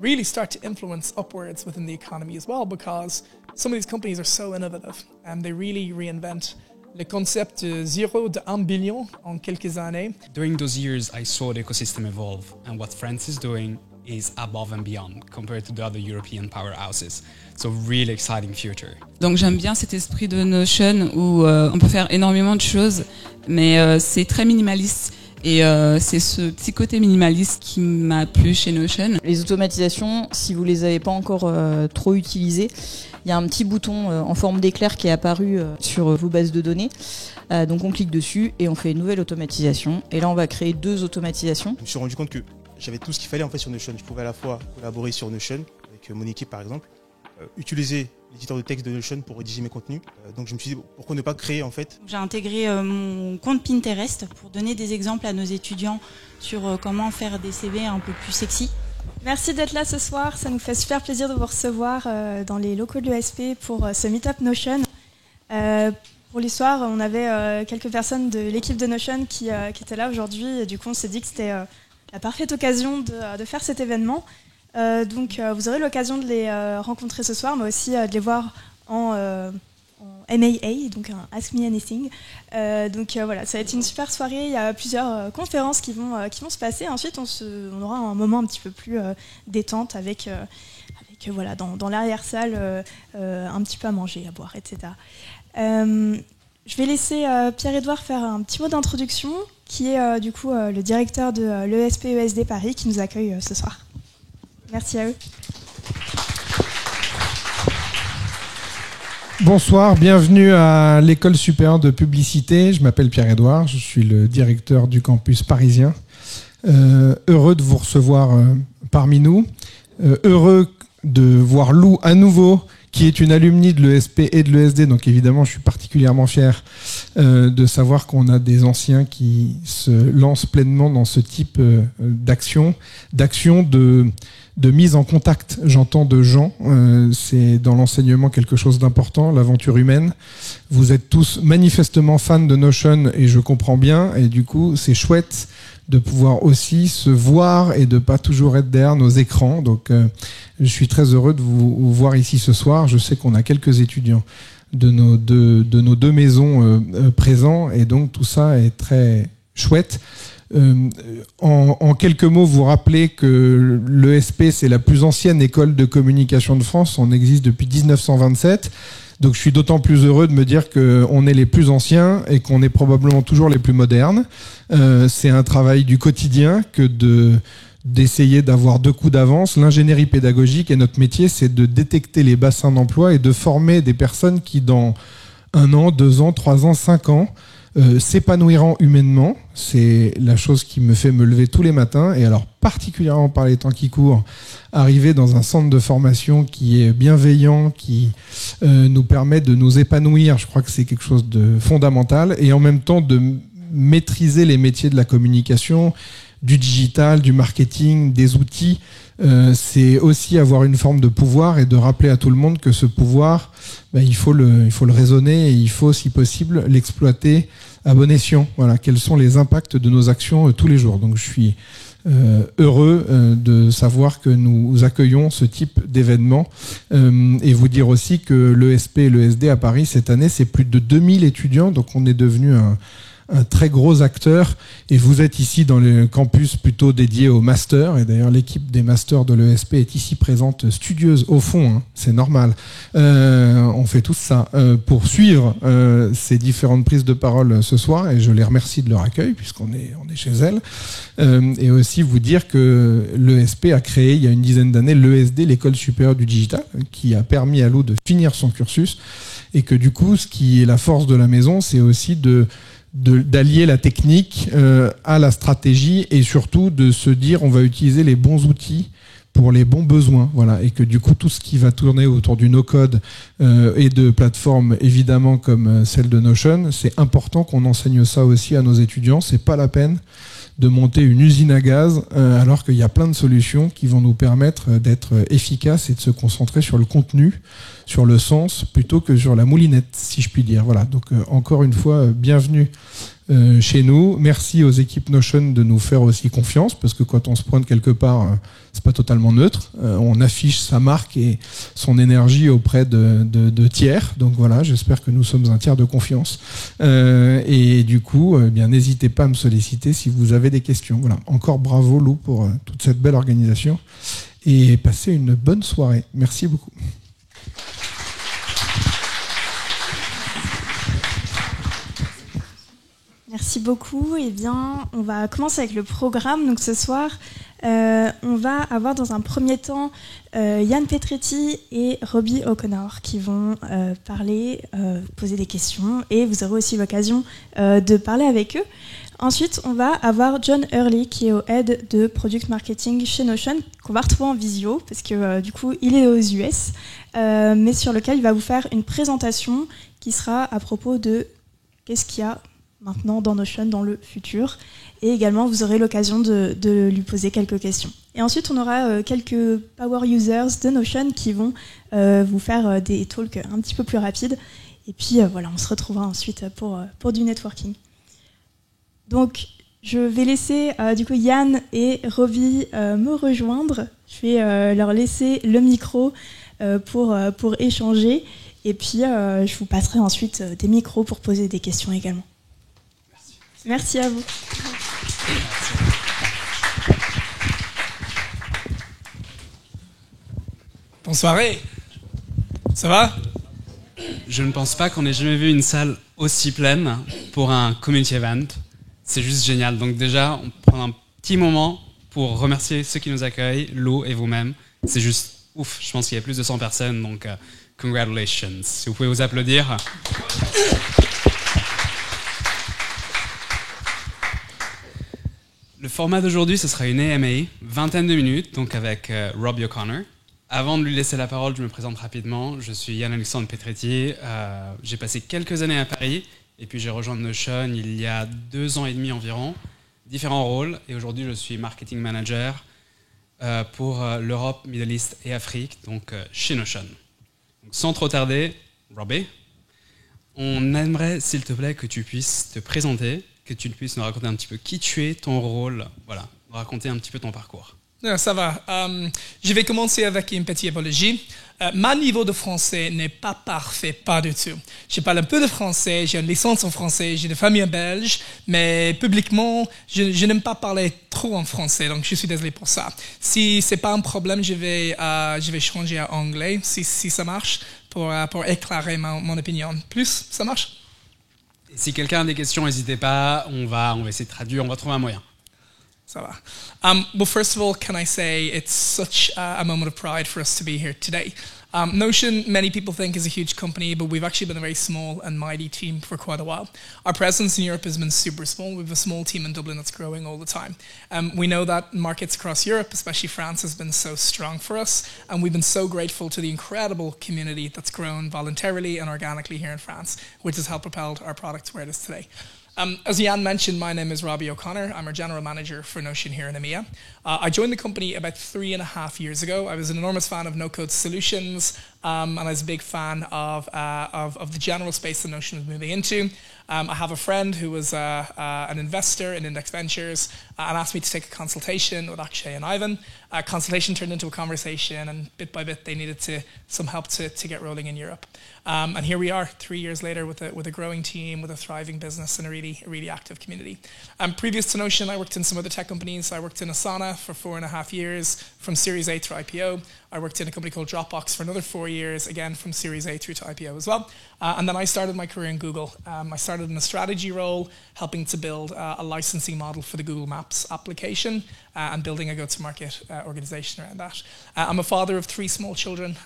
really start to influence upwards within the economy as well, because some of these companies are so innovative and they really reinvent le concept 0 de 1 billion en quelques années. During those years, I saw the ecosystem evolve, and what France is doing is above and beyond compared to the other European powerhouses. So really exciting future. Donc j'aime bien cet esprit de Notion où on peut faire énormément de choses, mais c'est très minimaliste. Et c'est ce petit côté minimaliste qui m'a plu chez Notion. Les automatisations, si vous les avez pas encore trop utilisées, il y a un petit bouton en forme d'éclair qui est apparu sur vos bases de données. Donc on clique dessus et on fait une nouvelle automatisation. Et là on va créer 2 automatisations. Je me suis rendu compte que j'avais tout ce qu'il fallait en fait sur Notion. Je pouvais à la fois collaborer sur Notion avec mon équipe par exemple, utiliser l'éditeur de texte de Notion pour rédiger mes contenus. Donc je me suis dit pourquoi ne pas créer en fait. J'ai intégré mon compte Pinterest pour donner des exemples à nos étudiants sur comment faire des CV un peu plus sexy. Merci d'être là ce soir, ça nous fait super plaisir de vous recevoir dans les locaux de l'ESP pour ce Meetup Notion. Pour l'histoire, on avait quelques personnes de l'équipe de Notion qui étaient là aujourd'hui et du coup on s'est dit que c'était la parfaite occasion de faire cet événement. Donc vous aurez l'occasion de les rencontrer ce soir, mais aussi de les voir en MAA, donc un Ask Me Anything. Donc voilà, ça va être une super soirée. Il y a plusieurs conférences qui vont se passer. Ensuite, on aura un moment un petit peu plus détente avec voilà, dans l'arrière-salle un petit peu à manger, à boire, etc. Je vais laisser Pierre-Édouard faire un petit mot d'introduction, qui est du coup le directeur de l'ESP-ESD Paris, qui nous accueille ce soir. Merci à eux. Bonsoir, bienvenue à l'École Supérieure de Publicité. Je m'appelle Pierre-Édouard, je suis le directeur du campus parisien. Heureux de vous recevoir parmi nous. Heureux de voir Lou à nouveau, qui est une alumni de l'ESP et de l'ESD. Donc évidemment, je suis particulièrement fier de savoir qu'on a des anciens qui se lancent pleinement dans ce type d'action de mise en contact, j'entends, de gens. C'est dans l'enseignement quelque chose d'important, l'aventure humaine. Vous êtes tous manifestement fans de Notion et je comprends bien. Et du coup, c'est chouette de pouvoir aussi se voir et de pas toujours être derrière nos écrans. Donc, je suis très heureux de vous voir ici ce soir. Je sais qu'on a quelques étudiants de nos deux maisons présents et donc tout ça est très chouette. En quelques mots, vous rappelez que l'ESP, c'est la plus ancienne école de communication de France. On existe depuis 1927. Donc je suis d'autant plus heureux de me dire qu'on est les plus anciens et qu'on est probablement toujours les plus modernes. C'est un travail du quotidien que d'essayer d'avoir 2 coups d'avance. L'ingénierie pédagogique et notre métier, c'est de détecter les bassins d'emploi et de former des personnes qui, dans 1 an, 2 ans, 3 ans, 5 ans, s'épanouiront humainement. C'est la chose qui me fait me lever tous les matins. Et alors, particulièrement par les temps qui courent, arriver dans un centre de formation qui est bienveillant, qui nous permet de nous épanouir, je crois que c'est quelque chose de fondamental. Et en même temps, de maîtriser les métiers de la communication, du digital, du marketing, des outils. C'est aussi avoir une forme de pouvoir et de rappeler à tout le monde que ce pouvoir, il faut le raisonner et il faut, si possible, l'exploiter à bon escient. Voilà, quels sont les impacts de nos actions tous les jours. Donc je suis heureux de savoir que nous accueillons ce type d'événement et vous dire aussi que l'ESP et l'ESD à Paris cette année, c'est plus de 2000 étudiants, donc on est devenu un très gros acteur et vous êtes ici dans le campus plutôt dédié aux masters et d'ailleurs l'équipe des masters de l'ESP est ici présente, studieuse au fond, hein, c'est normal. On fait tout ça pour suivre ces différentes prises de parole ce soir et je les remercie de leur accueil puisqu'on est chez elles et aussi vous dire que l'ESP a créé il y a une dizaine d'années l'ESD, l'école supérieure du digital, qui a permis à Lou de finir son cursus et que du coup ce qui est la force de la maison, c'est aussi d'allier la technique à la stratégie et surtout de se dire on va utiliser les bons outils pour les bons besoins, voilà, et que du coup tout ce qui va tourner autour du no-code et de plateformes évidemment comme celle de Notion, c'est important qu'on enseigne ça aussi à nos étudiants. C'est pas la peine de monter une usine à gaz alors qu'il y a plein de solutions qui vont nous permettre d'être efficaces et de se concentrer sur le contenu, sur le sens, plutôt que sur la moulinette, si je puis dire. Voilà, donc encore une fois, bienvenue chez nous. Merci aux équipes Notion de nous faire aussi confiance, parce que quand on se pointe quelque part, c'est pas totalement neutre. On affiche sa marque et son énergie auprès de tiers. Donc voilà, j'espère que nous sommes un tiers de confiance. Et du coup, bien n'hésitez pas à me solliciter si vous avez des questions. Voilà. Encore bravo Lou pour toute cette belle organisation et passez une bonne soirée. Merci beaucoup. Merci beaucoup. Eh bien, on va commencer avec le programme. Donc ce soir, on va avoir dans un premier temps Yann Petretti et Robbie O'Connor qui vont parler, poser des questions, et vous aurez aussi l'occasion de parler avec eux. Ensuite, on va avoir John Hurley qui est au head de Product Marketing chez Notion, qu'on va retrouver en visio parce que du coup, il est aux US, mais sur lequel il va vous faire une présentation qui sera à propos de qu'est-ce qu'il y a maintenant dans Notion, dans le futur. Et également, vous aurez l'occasion de lui poser quelques questions. Et ensuite, on aura quelques power users de Notion qui vont vous faire des talks un petit peu plus rapides. Et puis, voilà, on se retrouvera ensuite pour du networking. Donc, je vais laisser du coup Yann et Robbie me rejoindre. Je vais leur laisser le micro pour échanger. Et puis, je vous passerai ensuite des micros pour poser des questions également. Merci à vous. Bonne soirée. Ça va? Je ne pense pas qu'on ait jamais vu une salle aussi pleine pour un community event. C'est juste génial. Donc déjà, on prend un petit moment pour remercier ceux qui nous accueillent, Lou et vous-même. C'est juste ouf. Je pense qu'il y a plus de 100 personnes, donc congratulations. Si vous pouvez vous applaudir. Le format d'aujourd'hui, ce sera une AMA, vingtaine de minutes, donc avec Robbie O'Connor. Avant de lui laisser la parole, je me présente rapidement. Je suis Yann Petretti. J'ai passé quelques années à Paris et puis j'ai rejoint Notion il y a 2 ans et demi environ. Différents rôles, et aujourd'hui je suis marketing manager pour l'Europe, Middle East et Afrique, donc chez Notion. Donc, sans trop tarder, Robbie, on aimerait s'il te plaît que tu puisses te présenter, que tu puisses nous raconter un petit peu qui tu es, ton rôle, voilà, nous raconter un petit peu ton parcours. Ça va. Je vais commencer avec une petite apologie. Mon niveau de français n'est pas parfait, pas du tout. Je parle un peu de français, j'ai une licence en français, j'ai une famille belge, mais publiquement, je n'aime pas parler trop en français, donc je suis désolé pour ça. Si c'est pas un problème, je vais changer à anglais, si ça marche, pour éclairer mon opinion. Plus, ça marche? Et si quelqu'un a des questions, n'hésitez pas, on va essayer de traduire, on va trouver un moyen. Ça va. Well, first of all, can I say it's such a moment of pride for us to be here today. Notion, many people think, is a huge company, but we've actually been a very small and mighty team for quite a while. Our presence in Europe has been super small. We have a small team in Dublin that's growing all the time. We know that markets across Europe, especially France, has been so strong for us, and we've been so grateful to the incredible community that's grown voluntarily and organically here in France, which has helped propel our product to where it is today. As Yann mentioned, my name is Robbie O'Connor. I'm our general manager for Notion here in EMEA. I joined the company about 3.5 years ago. I was an enormous fan of no-code solutions, and I was a big fan of the general space that Notion was moving into. I have a friend who was an investor in Index Ventures and asked me to take a consultation with Akshay and Ivan. Consultation turned into a conversation, and bit by bit they needed some help to get rolling in Europe. And here we are 3 years later with a growing team, with a thriving business and a really active community. Previous to Notion, I worked in some other tech companies. I worked in Asana for 4.5 years, from Series A through IPO. I worked in a company called Dropbox for another 4 years, again from Series A through to IPO as well. And then I started my career in Google. I started in a strategy role, helping to build a licensing model for the Google Maps application and building a go-to-market organization around that. I'm a father of 3 small children.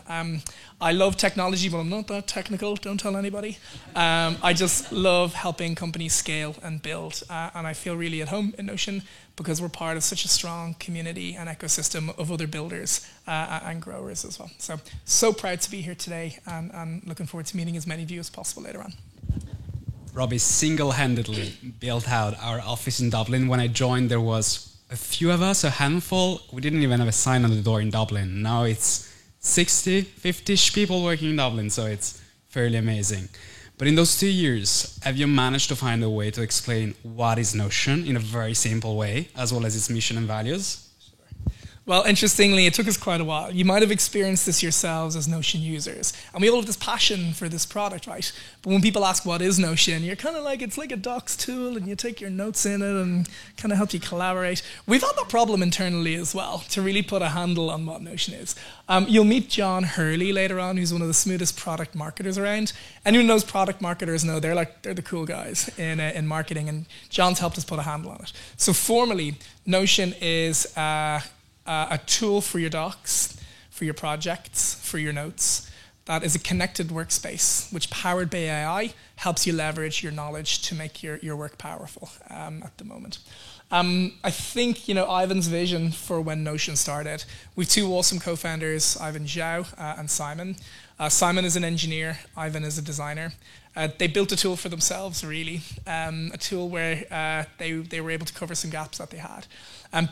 I love technology, but I'm not that technical, don't tell anybody. I just love helping companies scale and build, and I feel really at home in Notion because we're part of such a strong community and ecosystem of other builders and growers as well. So proud to be here today, and looking forward to meeting as many of you as possible later on. Robbie single-handedly built out our office in Dublin. When I joined, there was a few of us, a handful. We didn't even have a sign on the door in Dublin. Now it's 60, 50-ish people working in Dublin, so it's fairly amazing. But in those 2 years, have you managed to find a way to explain what is Notion in a very simple way, as well as its mission and values? Well, interestingly, it took us quite a while. You might have experienced this yourselves as Notion users. And we all have this passion for this product, right? But when people ask what is Notion, you're kind of like, it's like a docs tool and you take your notes in it and kind of help you collaborate. We've had that problem internally as well, to really put a handle on what Notion is. You'll meet John Hurley later on, who's one of the smoothest product marketers around. Anyone who knows product marketers know they're the cool guys in marketing, and John's helped us put a handle on it. So formally, Notion is a tool for your docs, for your projects, for your notes. That is a connected workspace, which powered by AI helps you leverage your knowledge to make your work powerful at the moment. I think, Ivan's vision for when Notion started, we've two awesome co-founders, Ivan Zhao and Simon. Simon is an engineer, Ivan is a designer. They built a tool for themselves, really, a tool where they were able to cover some gaps that they had.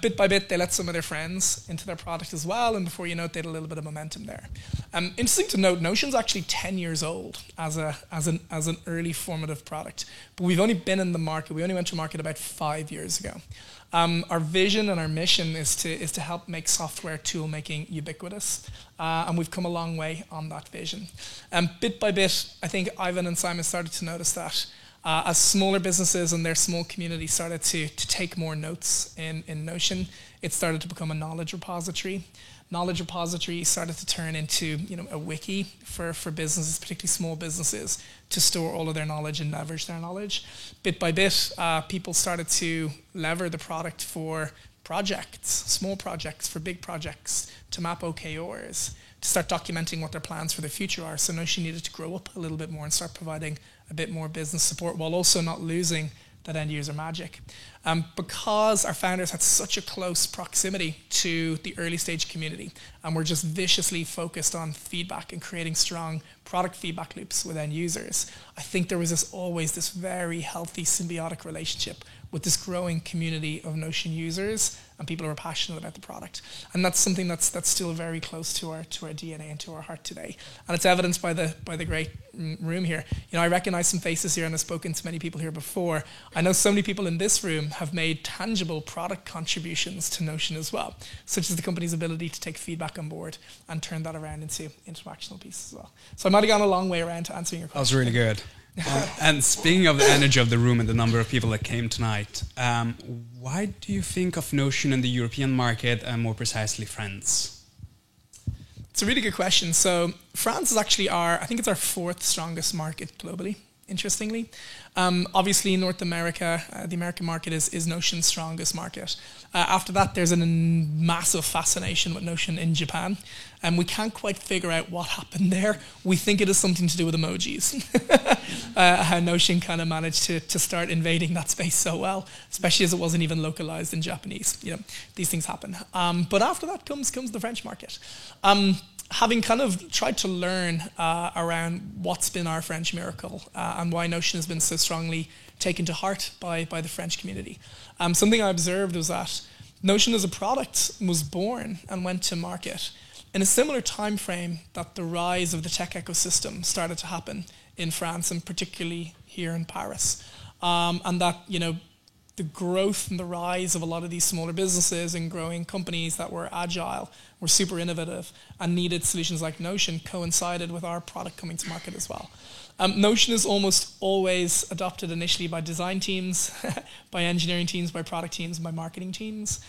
Bit by bit, they let some of their friends into their product as well, and before you know it, they had a little bit of momentum there. Interesting to note, Notion's actually 10 years old as an early formative product, but we've only been in the market. We only went to market about 5 years ago. Our vision and our mission is to help make software tool making ubiquitous, and we've come a long way on that vision. Bit by bit, I think Ivan and Simon started to notice that as smaller businesses and their small community started to take more notes in Notion, it started to become a knowledge repository. Knowledge repository started to turn into a wiki for businesses, particularly small businesses, to store all of their knowledge and leverage their knowledge. Bit by bit, people started to lever the product for projects, small projects, for big projects, to map OKRs, to start documenting what their plans for the future are. So Notion needed to grow up a little bit more and start providing a bit more business support while also not losing that end user magic. Because our founders had such a close proximity to the early stage community, and we're just viciously focused on feedback and creating strong product feedback loops with end users, I think there was always this very healthy symbiotic relationship with this growing community of Notion users and people who are passionate about the product. And that's something that's still very close to our DNA and to our heart today. And it's evidenced by the great room here. I recognize some faces here, and I've spoken to many people here before. I know so many people in this room have made tangible product contributions to Notion as well, such as the company's ability to take feedback on board and turn that around into interactional pieces as well. So I might have gone a long way around to answering your question. That was really good. And speaking of the energy of the room and the number of people that came tonight, why do you think of Notion in the European market, and more precisely France? It's a really good question. So France is actually I think it's our fourth strongest market globally, interestingly. Obviously, in North America, the American market is Notion's strongest market. After that, there's a massive fascination with Notion in Japan. And we can't quite figure out what happened there. We think it is something to do with emojis. How Notion kind of managed to start invading that space so well, especially as it wasn't even localized in Japanese. These things happen. But after that comes the French market. Having kind of tried to learn around what's been our French miracle and why Notion has been so strongly taken to heart by the French community. Something I observed was that Notion as a product was born and went to market in a similar time frame that the rise of the tech ecosystem started to happen in France, and particularly here in Paris. And that, the growth and the rise of a lot of these smaller businesses and growing companies that were agile, were super innovative, and needed solutions like Notion coincided with our product coming to market as well. Notion is almost always adopted initially by design teams, by engineering teams, by product teams, and by marketing teams.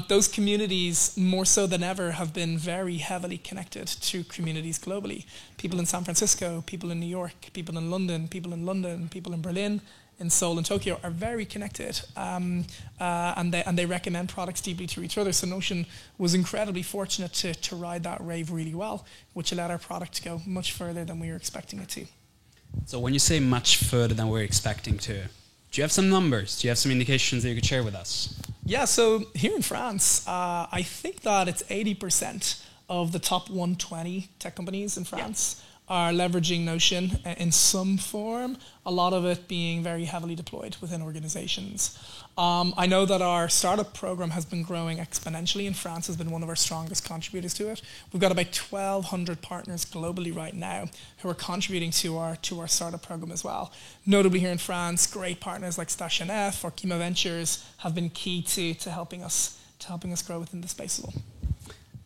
Those communities, more so than ever, have been very heavily connected to communities globally. People in San Francisco, people in New York, people in London, people in Berlin, in Seoul and Tokyo are very connected, and they recommend products deeply to each other. So Notion was incredibly fortunate to ride that wave really well, which allowed our product to go much further than we were expecting it to. So when you say much further than we're expecting to, do you have some numbers? Do you have some indications that you could share with us? Yeah, so here in France, I think that it's 80% of the top 120 tech companies in France are leveraging Notion in some form, a lot of it being very heavily deployed within organizations. I know that our startup program has been growing exponentially, and France has been one of our strongest contributors to it. We've got about 1,200 partners globally right now who are contributing to our startup program as well. Notably here in France, great partners like Station or Kima Ventures have been key to helping us grow within the space as well.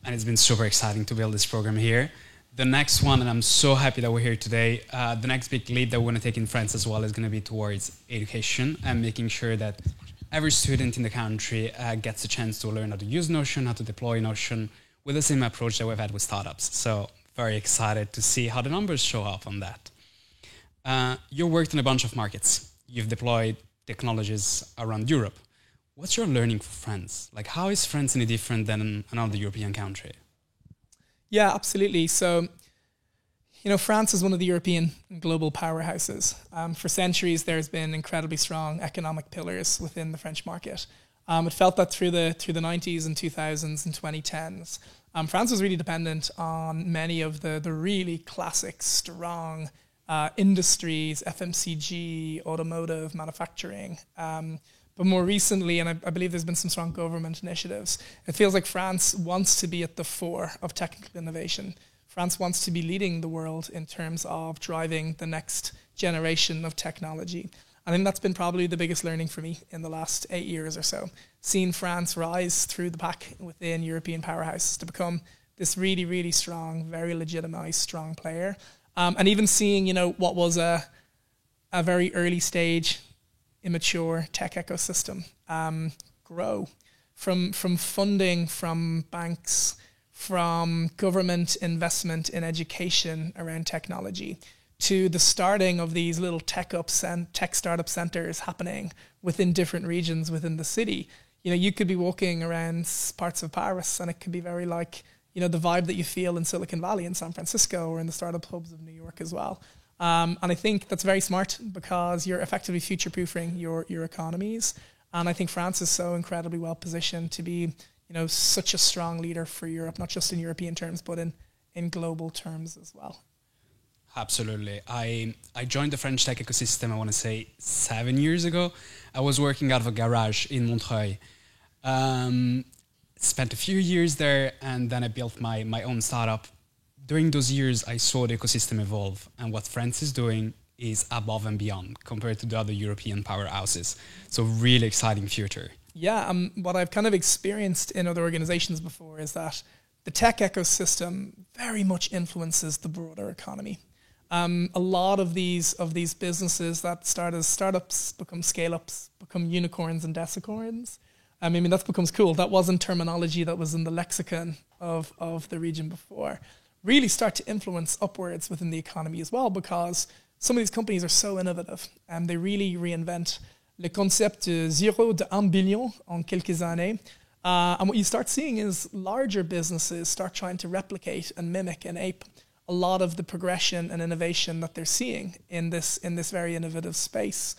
And it's been super exciting to build this program here. The next one, and I'm so happy that we're here today, the next big leap that we're going to take in France as well is going to be towards education and making sure that every student in the country gets a chance to learn how to use Notion, how to deploy Notion with the same approach that we've had with startups. So very excited to see how the numbers show up on that. You worked in a bunch of markets. You've deployed technologies around Europe. What's your learning for France? Like, how is France any different than another European country? Yeah, absolutely. So, France is one of the European global powerhouses. For centuries, there's been incredibly strong economic pillars within the French market. It felt that through the 90s and 2000s and 2010s, France was really dependent on many of the really classic, strong industries, FMCG, automotive, manufacturing. But more recently, and I believe there's been some strong government initiatives, it feels like France wants to be at the fore of technical innovation. France wants to be leading the world in terms of driving the next generation of technology. I think that's been probably the biggest learning for me in the last 8 years or so. Seeing France rise through the pack within European powerhouses to become this really, really strong, very legitimized, strong player. And even seeing, what was a very early stage immature tech ecosystem grow from funding from banks, from government investment in education around technology, to the starting of these little tech startup centers happening within different regions within the city. You could be walking around parts of Paris and it could be very like, the vibe that you feel in Silicon Valley in San Francisco or in the startup hubs of New York as well. And I think that's very smart because you're effectively future-proofing your economies. And I think France is so incredibly well positioned to be, such a strong leader for Europe, not just in European terms, but in global terms as well. Absolutely. I joined the French tech ecosystem, I want to say 7 years ago. I was working out of a garage in Montreuil. Spent a few years there, and then I built my own startup. During those years, I saw the ecosystem evolve, and what France is doing is above and beyond compared to the other European powerhouses. So really exciting future. Yeah, what I've kind of experienced in other organizations before is that the tech ecosystem very much influences the broader economy. A lot of these businesses that start as startups become scale-ups, become unicorns and decicorns. That becomes cool. That wasn't terminology that was in the lexicon of the region before. Really start to influence upwards within the economy as well, because some of these companies are so innovative and they really reinvent le concept zéro de 1 billion en quelques années. And what you start seeing is larger businesses start trying to replicate and mimic and ape a lot of the progression and innovation that they're seeing in this very innovative space.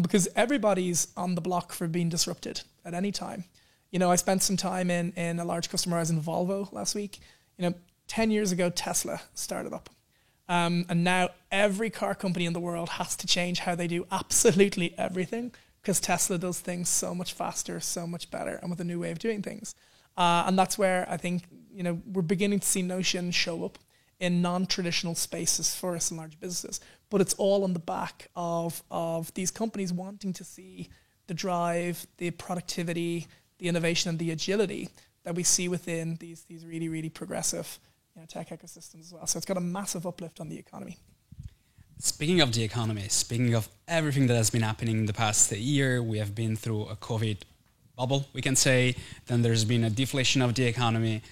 Because everybody's on the block for being disrupted at any time. I spent some time in a large customer. I was in Volvo last week. 10 years ago, Tesla started up. And now every car company in the world has to change how they do absolutely everything because Tesla does things so much faster, so much better, and with a new way of doing things. And that's where I think, we're beginning to see Notion show up in non-traditional spaces for us in large businesses. But it's all on the back of these companies wanting to see the drive, the productivity, the innovation, and the agility that we see within these really, really progressive tech ecosystems as well. So it's got a massive uplift on the economy. Speaking of the economy, speaking of everything that has been happening in the past year, we have been through a COVID bubble, we can say. Then there's been a deflation of the economy.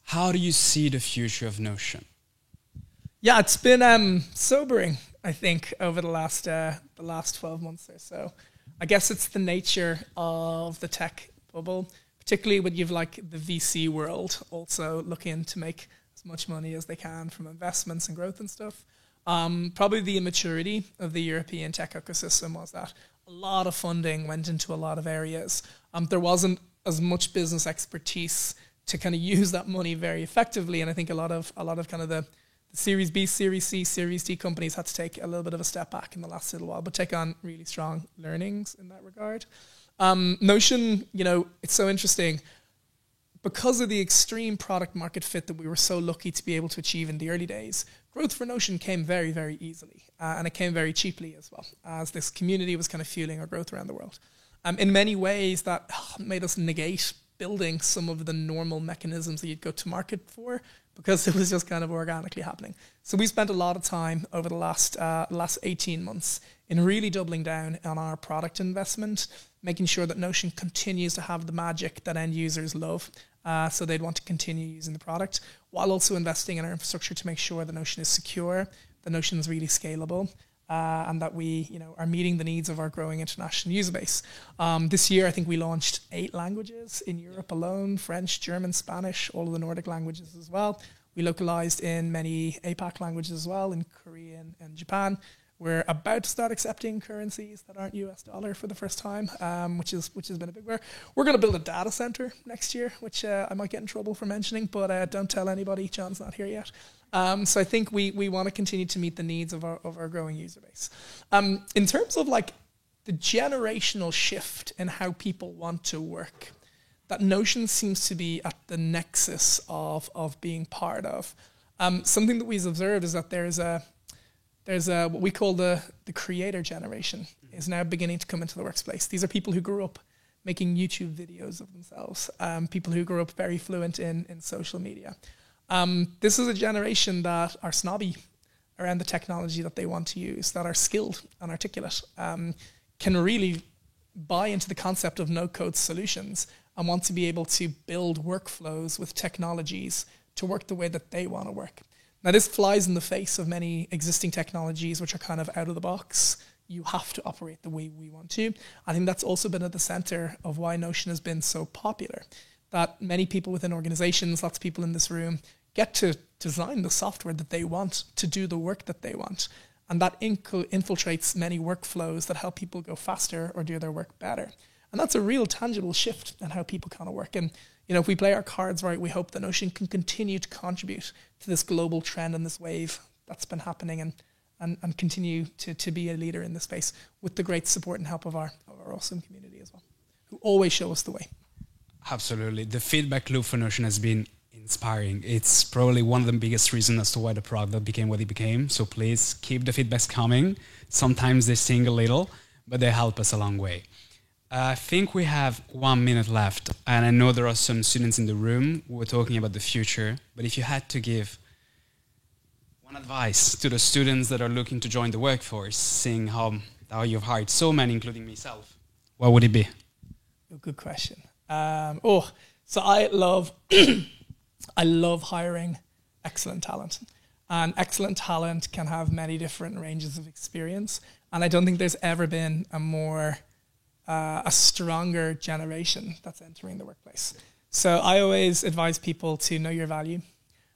How do you see the future of Notion? Yeah, it's been sobering, I think, over the last 12 months or so. I guess it's the nature of the tech bubble, particularly when you've like the VC world also looking to make as much money as they can from investments and growth and stuff. Probably the immaturity of the European tech ecosystem was that a lot of funding went into a lot of areas. There wasn't as much business expertise to kind of use that money very effectively, and I think a lot of kind of the Series B, Series C, Series D companies had to take a little bit of a step back in the last little while, but take on really strong learnings in that regard. Notion, it's so interesting. Because of the extreme product market fit that we were so lucky to be able to achieve in the early days, growth for Notion came very, very easily. And it came very cheaply as well, as this community was kind of fueling our growth around the world. In many ways, that made us negate building some of the normal mechanisms that you'd go to market for, because it was just kind of organically happening. So we spent a lot of time over the last 18 months in really doubling down on our product investment, making sure that Notion continues to have the magic that end users love. So they'd want to continue using the product, while also investing in our infrastructure to make sure that Notion is secure, that Notion is really scalable, and that we are meeting the needs of our growing international user base. This year, I think we launched 8 languages in Europe alone: French, German, Spanish, all of the Nordic languages as well. We localized in many APAC languages as well, in Korean and Japan. We're about to start accepting currencies that aren't US dollar for the first time, which has been a big work. We're going to build a data center next year, which I might get in trouble for mentioning, but don't tell anybody. John's not here yet. So I think we want to continue to meet the needs of our growing user base. In terms of like the generational shift in how people want to work, that Notion seems to be at the nexus of being part of. Something that we've observed is that there's what we call the creator generation is now beginning to come into the workplace. These are people who grew up making YouTube videos of themselves, people who grew up very fluent in social media. This is a generation that are snobby around the technology that they want to use, that are skilled and articulate, can really buy into the concept of no-code solutions and want to be able to build workflows with technologies to work the way that they want to work. Now, this flies in the face of many existing technologies which are kind of out of the box. You have to operate the way we want to. I think that's also been at the center of why Notion has been so popular, that many people within organizations, lots of people in this room, get to design the software that they want to do the work that they want. And that infiltrates many workflows that help people go faster or do their work better. And that's a real tangible shift in how people kind of work. And if we play our cards right, we hope that Notion can continue to contribute to this global trend and this wave that's been happening, and continue to be a leader in this space with the great support and help of our awesome community as well, who always show us the way. Absolutely. The feedback loop for Notion has been inspiring. It's probably one of the biggest reasons as to why the product became what it became. So please keep the feedbacks coming. Sometimes they sting a little, but they help us a long way. I think we have 1 minute left, and I know there are some students in the room who are talking about the future, but if you had to give one advice to the students that are looking to join the workforce, seeing how you've hired so many, including myself, what would it be? Good question. So I love I love hiring excellent talent. And excellent talent can have many different ranges of experience, and I don't think there's ever been a stronger generation that's entering the workplace. So I always advise people to know your value,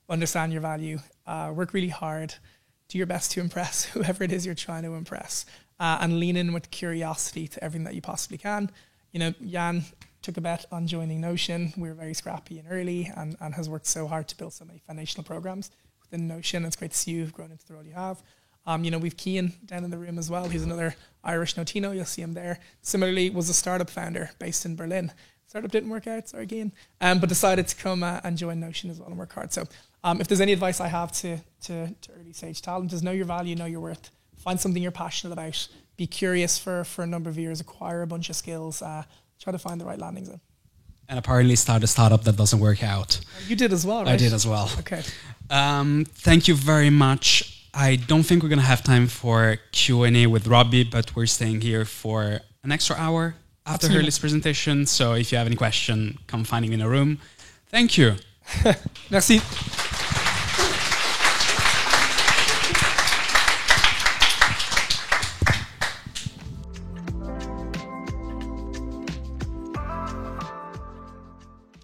understand your value, work really hard, do your best to impress whoever it is you're trying to impress, and lean in with curiosity to everything that you possibly can. Yann took a bet on joining Notion. We were very scrappy and early, and has worked so hard to build so many foundational programs within Notion. It's great to see you've grown into the role you have. We've Cian down in the room as well. He's another Irish Notino. You'll see him there. Similarly, was a startup founder based in Berlin. Startup didn't work out, sorry, Cian, but decided to come and join Notion as well and work hard. So if there's any advice I have to early stage talent is know your value, know your worth, find something you're passionate about, be curious for a number of years, acquire a bunch of skills, try to find the right landing zone. And apparently start a startup that doesn't work out. You did as well, right? I did as well. Okay. Thank you very much. I don't think we're going to have time for Q&A with Robbie, but we're staying here for an extra hour after Hurley's presentation. So if you have any question, come find him in a room. Thank you. Merci.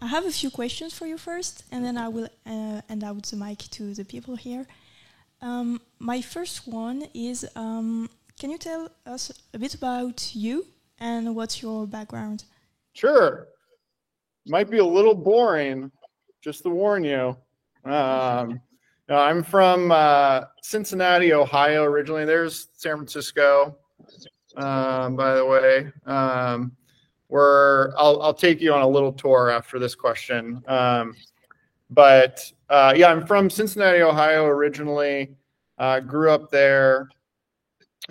I have a few questions for you first, and then I will hand out the mic to the people here. My first one is, can you tell us a bit about you and what's your background? Sure. Might be a little boring, just to warn you. No, I'm from Cincinnati, Ohio originally. There's San Francisco, by the way. I'll take you on a little tour after this question. But I'm from Cincinnati, Ohio originally. Grew up there,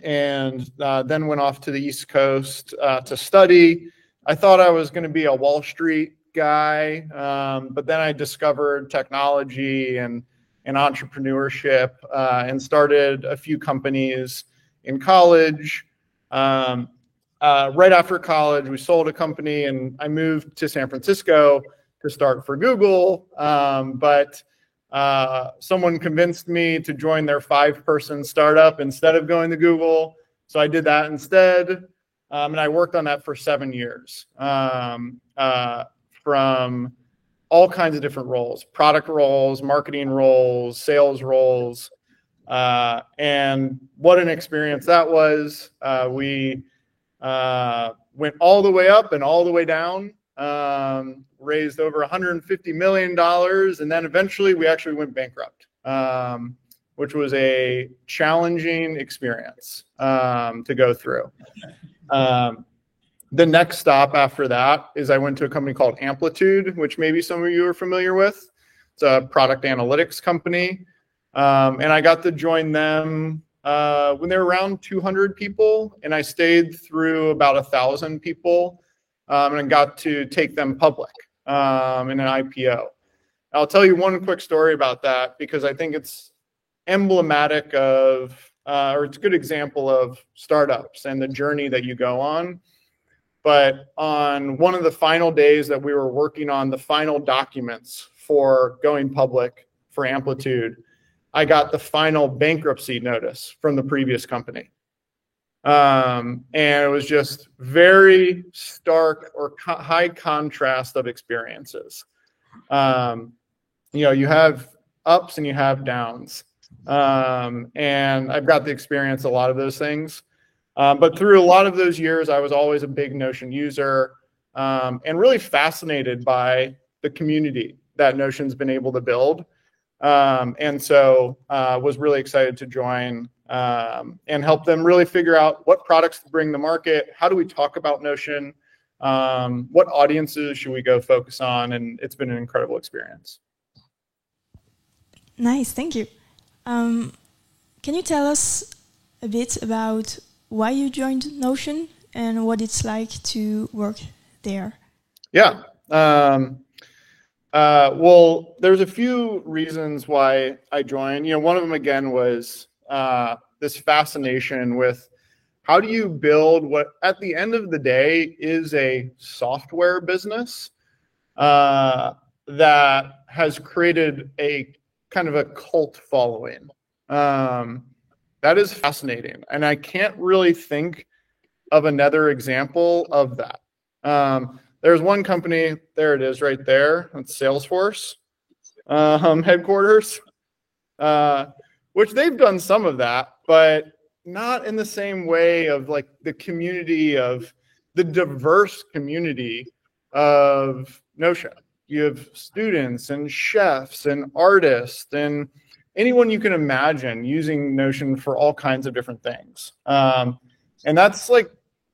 and then went off to the East Coast to study. I thought I was going to be a Wall Street guy, but then I discovered technology and entrepreneurship, and started a few companies in college. Right after college, we sold a company, and I moved to San Francisco to start for Google. But someone convinced me to join their 5-person startup instead of going to Google. So I did that instead. And I worked on that for 7 years, from all kinds of different roles, product roles, marketing roles, sales roles. And what an experience that was. We went all the way up and all the way down, raised over $150 million. And then eventually we actually went bankrupt, which was a challenging experience to go through. The next stop after that is I went to a company called Amplitude, which maybe some of you are familiar with. It's a product analytics company. And I got to join them when they were around 200 people, and I stayed through about 1,000 people, and I got to take them public in an IPO. I'll tell you one quick story about that because I think it's emblematic of, or it's a good example of startups and the journey that you go on. But on one of the final days that we were working on the final documents for going public for Amplitude, I got the final bankruptcy notice from the previous company. And it was just very stark or high contrast of experiences. You have ups and you have downs. And I've got to experience a lot of those things. But through a lot of those years, I was always a big Notion user, and really fascinated by the community that Notion's been able to build. And so was really excited to join and help them really figure out what products to bring to market. How do we talk about Notion? What audiences should we go focus on? And it's been an incredible experience. Nice, thank you. Can you tell us a bit about why you joined Notion and what it's like to work there? Yeah. Well, there's a few reasons why I joined. One of them, again, was this fascination with how do you build what, at the end of the day, is a software business that has created a kind of a cult following. That is fascinating. And I can't really think of another example of that. There's one company, there it is right there, it's Salesforce headquarters, which they've done some of that, but not in the same way of like the community of the diverse community of Notion. You have students and chefs and artists and anyone you can imagine using Notion for all kinds of different things. And that's like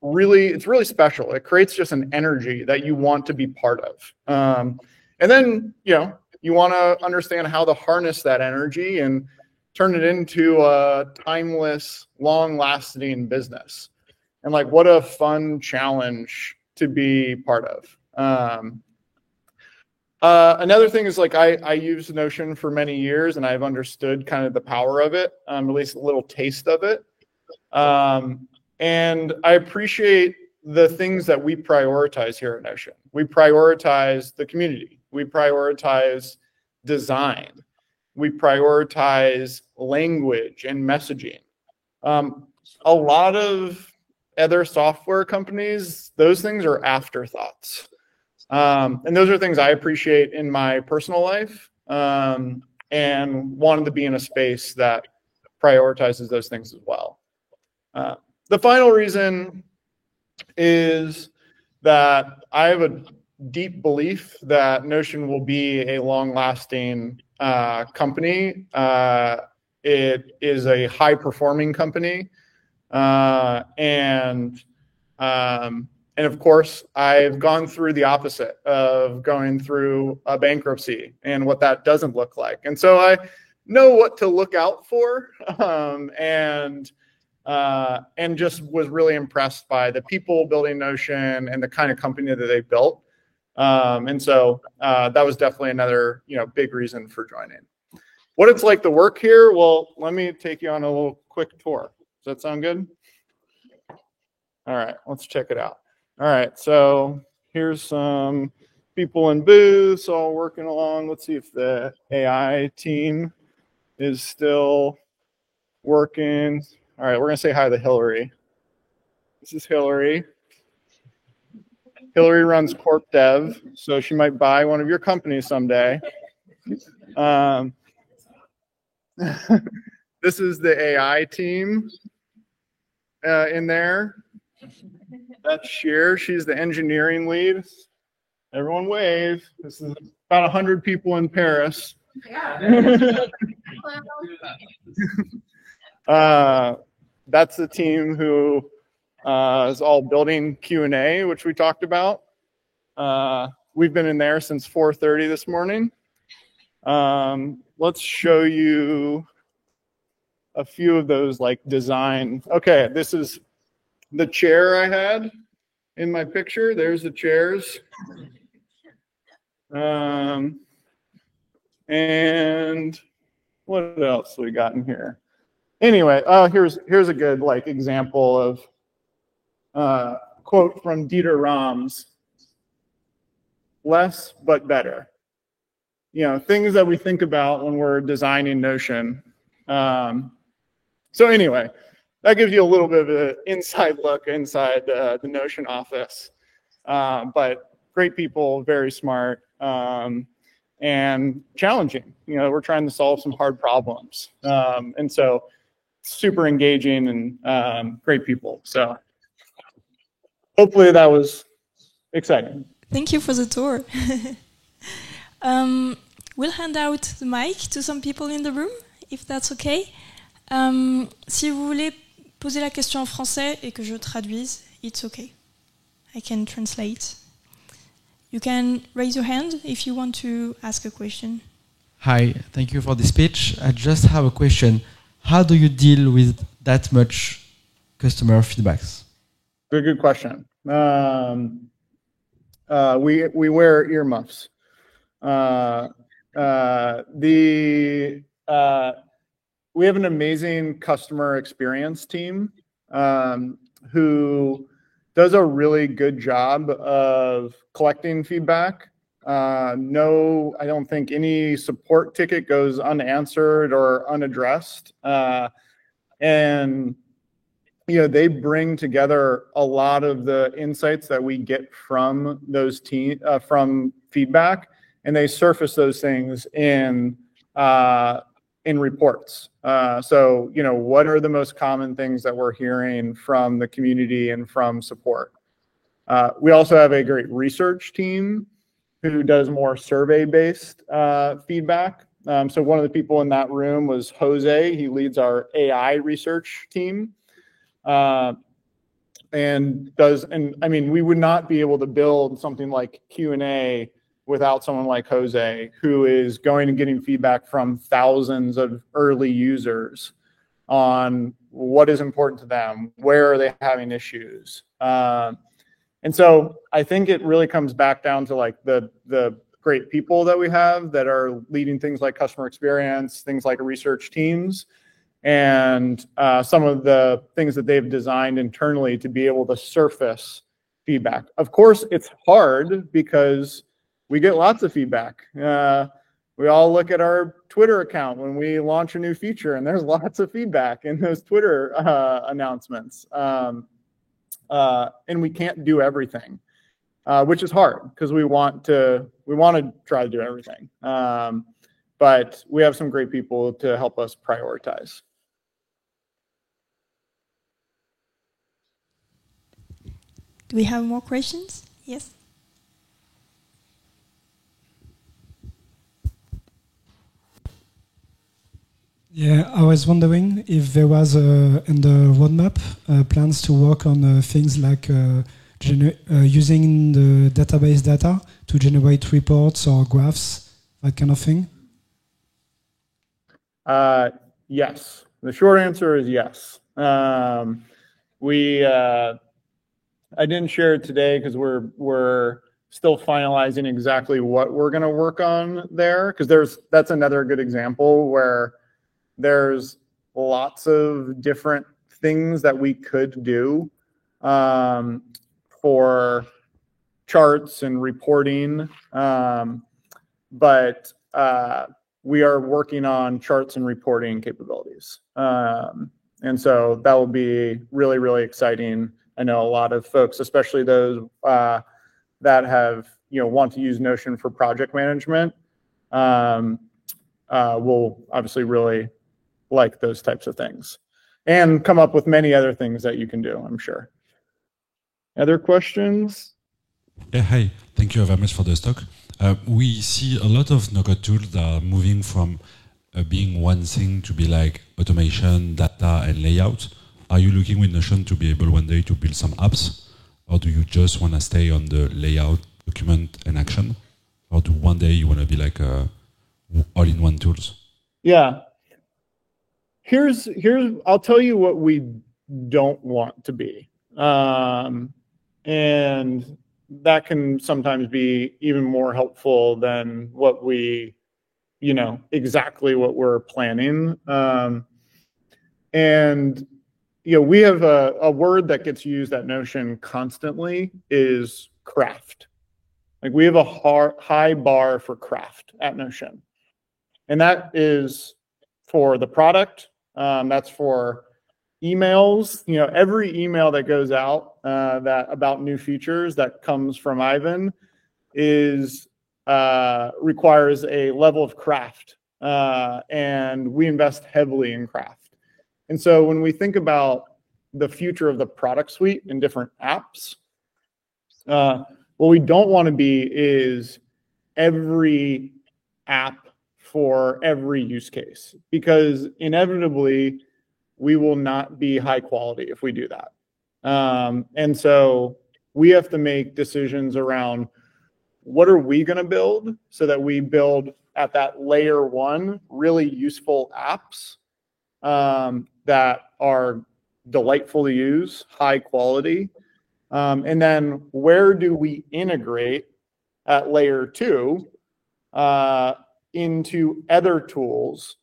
it's really special. It creates just an energy that you want to be part of. And then, you want to understand how to harness that energy and turn it into a timeless, long-lasting business. And like, what a fun challenge to be part of. Another thing is like I used Notion for many years and I've understood kind of the power of it, at least a little taste of it. And I appreciate the things that we prioritize here at Notion. We prioritize the community. We prioritize design. We prioritize language and messaging. A lot of other software companies, those things are afterthoughts. And those are things I appreciate in my personal life, and wanted to be in a space that prioritizes those things as well. The final reason is that I have a deep belief that Notion will be a long-lasting company. It is a high-performing company, and of course, I've gone through the opposite of going through a bankruptcy and what that doesn't look like. And so I know what to look out for, and just was really impressed by the people building Notion and the kind of company that they built. And so that was definitely another, big reason for joining. What it's like to work here, well, let me take you on a little quick tour. Does that sound good? All right, let's check it out. All right, so here's some people in booths all working along. Let's see if the AI team is still working. All right, we're gonna say hi to Hillary. This is Hillary. Hillary runs Corp Dev, so she might buy one of your companies someday. This is the AI team in there. That's Sheer. She's the engineering lead. Everyone wave. This is about 100 people in Paris. That's the team who is all building Q&A, which we talked about. We've been in there since 4:30 this morning. Let's show you a few of those design. Okay, this is the chair I had in my picture. There's the chairs. And what else we got in here? Anyway, here's a good example of quote from Dieter Rams: "Less but better." Things that we think about when we're designing Notion. So anyway, that gives you a little bit of an inside look inside the Notion office. But great people, very smart, and challenging. We're trying to solve some hard problems. And so super engaging and great people. So hopefully that was exciting. Thank you for the tour. We'll hand out the mic to some people in the room, if that's okay. Si vous voulez poser la question en français et que je traduise, it's okay. I can translate. You can raise your hand if you want to ask a question. Hi, thank you for the speech. I just have a question. How do you deal with that much customer feedbacks? Very good question. We wear earmuffs. We have an amazing customer experience team who does a really good job of collecting feedback. No, I don't think any support ticket goes unanswered or unaddressed. And they bring together a lot of the insights that we get from those from feedback, and they surface those things in reports. So, what are the most common things that we're hearing from the community and from support? We also have a great research team who does more survey-based feedback. So one of the people in that room was Jose. He leads our AI research team. We would not be able to build something like Q&A without someone like Jose, who is going and getting feedback from thousands of early users on what is important to them, where are they having issues. And so I think it really comes back down to the great people that we have that are leading things like customer experience, things like research teams, and some of the things that they've designed internally to be able to surface feedback. Of course, it's hard because we get lots of feedback. We all look at our Twitter account when we launch a new feature, and there's lots of feedback in those Twitter announcements. And we can't do everything, which is hard because we want to try to do everything. But we have some great people to help us prioritize. Do we have more questions? Yes. Yeah, I was wondering if there was in the roadmap plans to work on things like using the database data to generate reports or graphs, that kind of thing. Yes. The short answer is yes. I didn't share it today because we're still finalizing exactly what we're going to work on there, because that's another good example where there's lots of different things that we could do for charts and reporting, but we are working on charts and reporting capabilities. And so that will be really, really exciting. I know a lot of folks, especially those that have, want to use Notion for project management, will obviously really like those types of things and come up with many other things that you can do, I'm sure. Other questions? Yeah, hi. Thank you very much for the talk. We see a lot of no-code tools that are moving from being one thing to be like automation, data, and layout. Are you looking with Notion to be able one day to build some apps? Or do you just want to stay on the layout, document, and action? Or do one day you want to be like all-in-one tools? Yeah. Here's I'll tell you what we don't want to be. And that can sometimes be even more helpful than what we, exactly what we're planning. And, we have a word that gets used at Notion constantly is craft. Like we have a high bar for craft at Notion. And that is for the product. That's for emails. Every email that goes out that about new features that comes from Ivan is requires a level of craft, and we invest heavily in craft. And so when we think about the future of the product suite in different apps, what we don't want to be is every app for every use case, because inevitably we will not be high quality if we do that. And so we have to make decisions around what are we going to build so that we build at that layer one really useful apps that are delightful to use, high quality. And then where do we integrate at layer two into other tools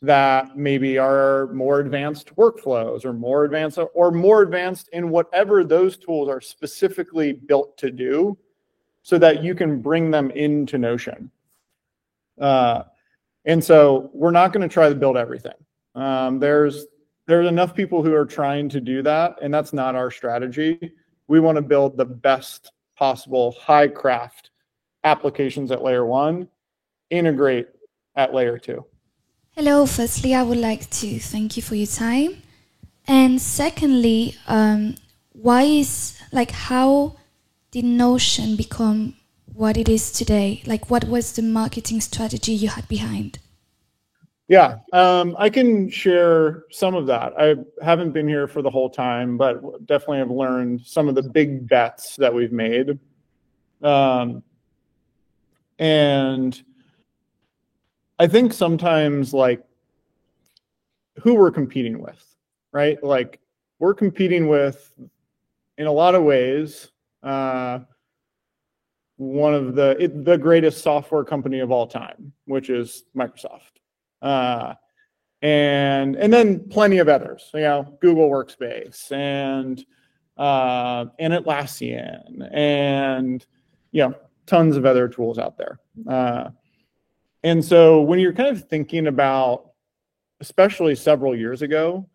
that maybe are more advanced workflows or more advanced in whatever those tools are specifically built to do, so that you can bring them into Notion. And so we're not going to try to build everything. There's enough people who are trying to do that, and that's not our strategy. We want to build the best possible high craft applications at layer one, integrate at layer two. Hello, firstly, I would like to thank you for your time. And secondly, how did Notion become what it is today? Like, what was the marketing strategy you had behind? Yeah, I can share some of that. I haven't been here for the whole time, but definitely have learned some of the big bets that we've made. And I think sometimes, like, who we're competing with, right? Like, we're competing with, in a lot of ways, one of the greatest software company of all time, which is Microsoft. And then plenty of others, Google Workspace and Atlassian and, tons of other tools out there. And so when you're kind of thinking about, especially several years ago,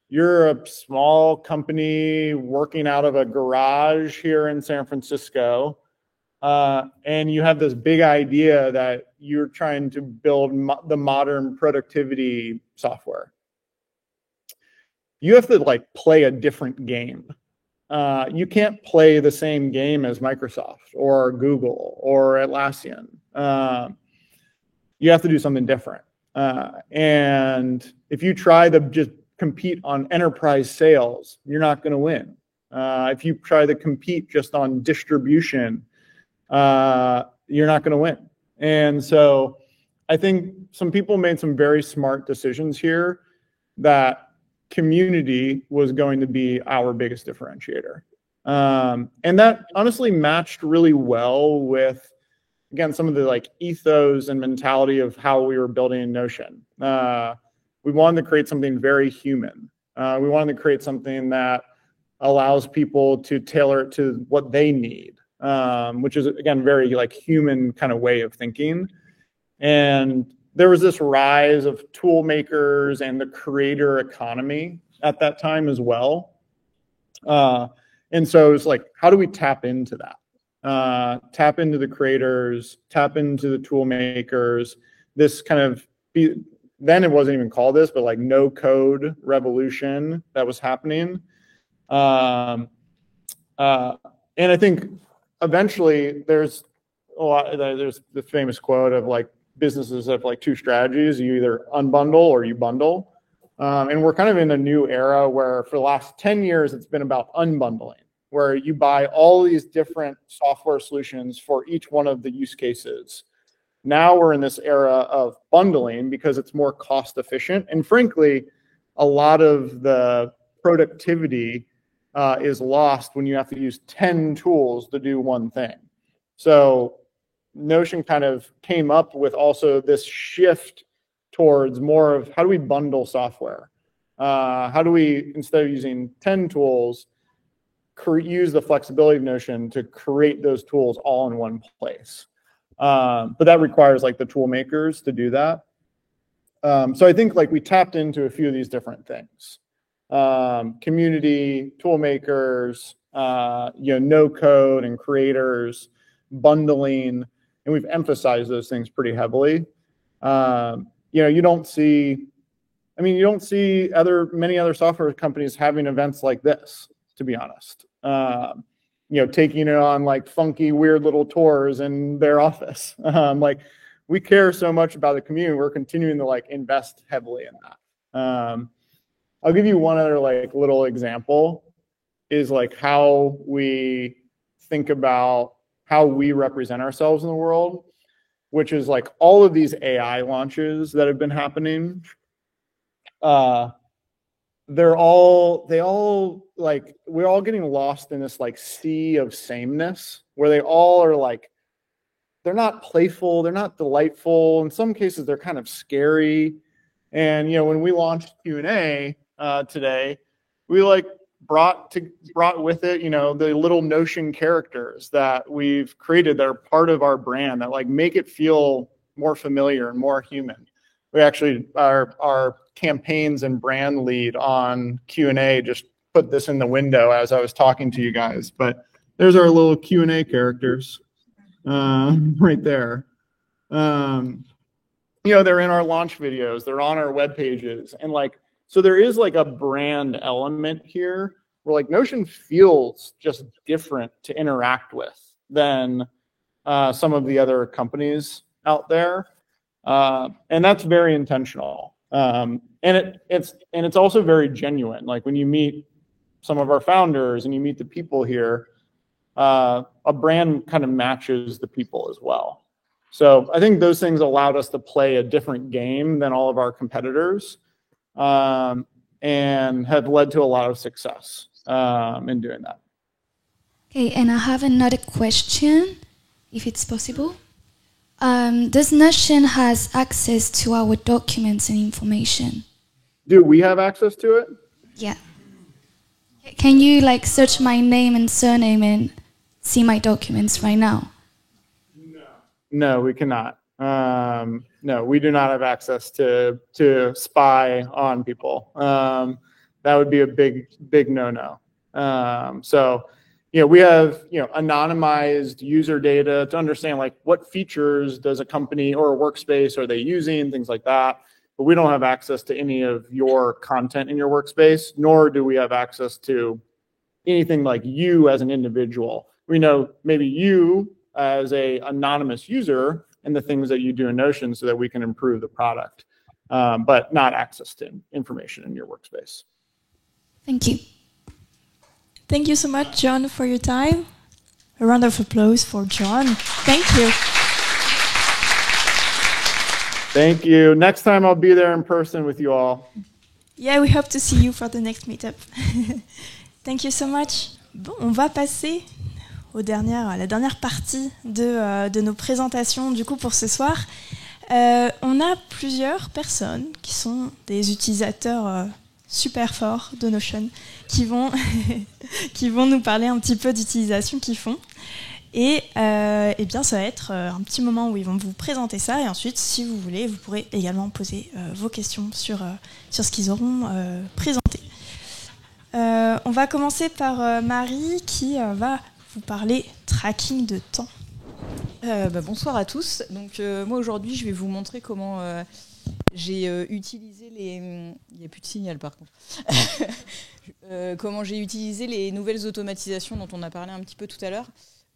you're a small company working out of a garage here in San Francisco, and you have this big idea that you're trying to build the modern productivity software. You have to play a different game. You can't play the same game as Microsoft or Google or Atlassian. You have to do something different. And if you try to just compete on enterprise sales, you're not going to win. If you try to compete just on distribution, you're not going to win. And so I think some people made some very smart decisions here that community was going to be our biggest differentiator. And that honestly matched really well with, again, some of the like ethos and mentality of how we were building in Notion. We wanted to create something very human. We wanted to create something that allows people to tailor it to what they need, which is, again, very like human kind of way of thinking. And there was this rise of tool makers and the creator economy at that time as well. And so it's like, how do we tap into that? Tap into the creators, tap into the tool makers, this kind of, then it wasn't even called this, but like no code revolution that was happening. And I think eventually there's the famous quote of like, businesses have like two strategies. You either unbundle or you bundle. And we're kind of in a new era where for the last 10 years, it's been about unbundling, where you buy all these different software solutions for each one of the use cases. Now we're in this era of bundling because it's more cost efficient. And frankly, a lot of the productivity is lost when you have to use 10 tools to do one thing. So Notion kind of came up with also this shift towards more of how do we bundle software? How do we, instead of using 10 tools, use the flexibility of Notion to create those tools all in one place? But that requires like the tool makers to do that. So I think like we tapped into a few of these different things. Community, tool makers, no code and creators, bundling, and we've emphasized those things pretty heavily. You don't see many other software companies having events like this, to be honest. Taking it on like funky, weird little tours in their office. Like we care so much about the community, we're continuing to like invest heavily in that. I'll give you one other like little example is like how we think about how we represent ourselves in the world, which is like all of these AI launches that have been happening. We're all getting lost in this like sea of sameness where they all are like, they're not playful, they're not delightful. In some cases, they're kind of scary. And, when we launched Q&A today, we like brought with it, the little Notion characters that we've created that are part of our brand that like make it feel more familiar and more human. We actually, our campaigns and brand lead on Q&A just put this in the window as I was talking to you guys, but there's our little Q&A characters right there. They're in our launch videos, they're on our web pages, and like, so there is like a brand element here where like Notion feels just different to interact with than some of the other companies out there. And that's very intentional. And it's also very genuine. Like when you meet some of our founders and you meet the people here, a brand kind of matches the people as well. So I think those things allowed us to play a different game than all of our competitors. And have led to a lot of success in doing that. Okay, and I have another question, if it's possible. Does Notion has access to our documents and information? Do we have access to it? Yeah. Can you like search my name and surname and see my documents right now? No, we cannot. No, we do not have access to spy on people. That would be a big no-no. We have, anonymized user data to understand like what features does a company or a workspace are they using, things like that. But we don't have access to any of your content in your workspace, nor do we have access to anything like you as an individual. We know maybe you as a anonymous user and the things that you do in Notion so that we can improve the product. but not access to information in your workspace. Thank you. Thank you so much, John, for your time. A round of applause for John. Thank you. Thank you. Next time I'll be there in person with you all. Yeah, we hope to see you for the next meetup. Thank you so much. Bon, on va passer à la dernière partie de nos présentations du coup pour ce soir. On a plusieurs personnes qui sont des utilisateurs super forts de Notion qui vont nous parler un petit peu d'utilisation qu'ils font. Et bien, ça va être un petit moment où ils vont vous présenter ça. Et ensuite, si vous voulez, vous pourrez également poser vos questions sur ce qu'ils auront présenté. On va commencer par Marie qui va vous parler tracking de temps. Bonsoir à tous. Donc, moi, aujourd'hui, je vais vous montrer comment j'ai utilisé les... Il n'y a plus de signal, par contre. Comment j'ai utilisé les nouvelles automatisations dont on a parlé un petit peu tout à l'heure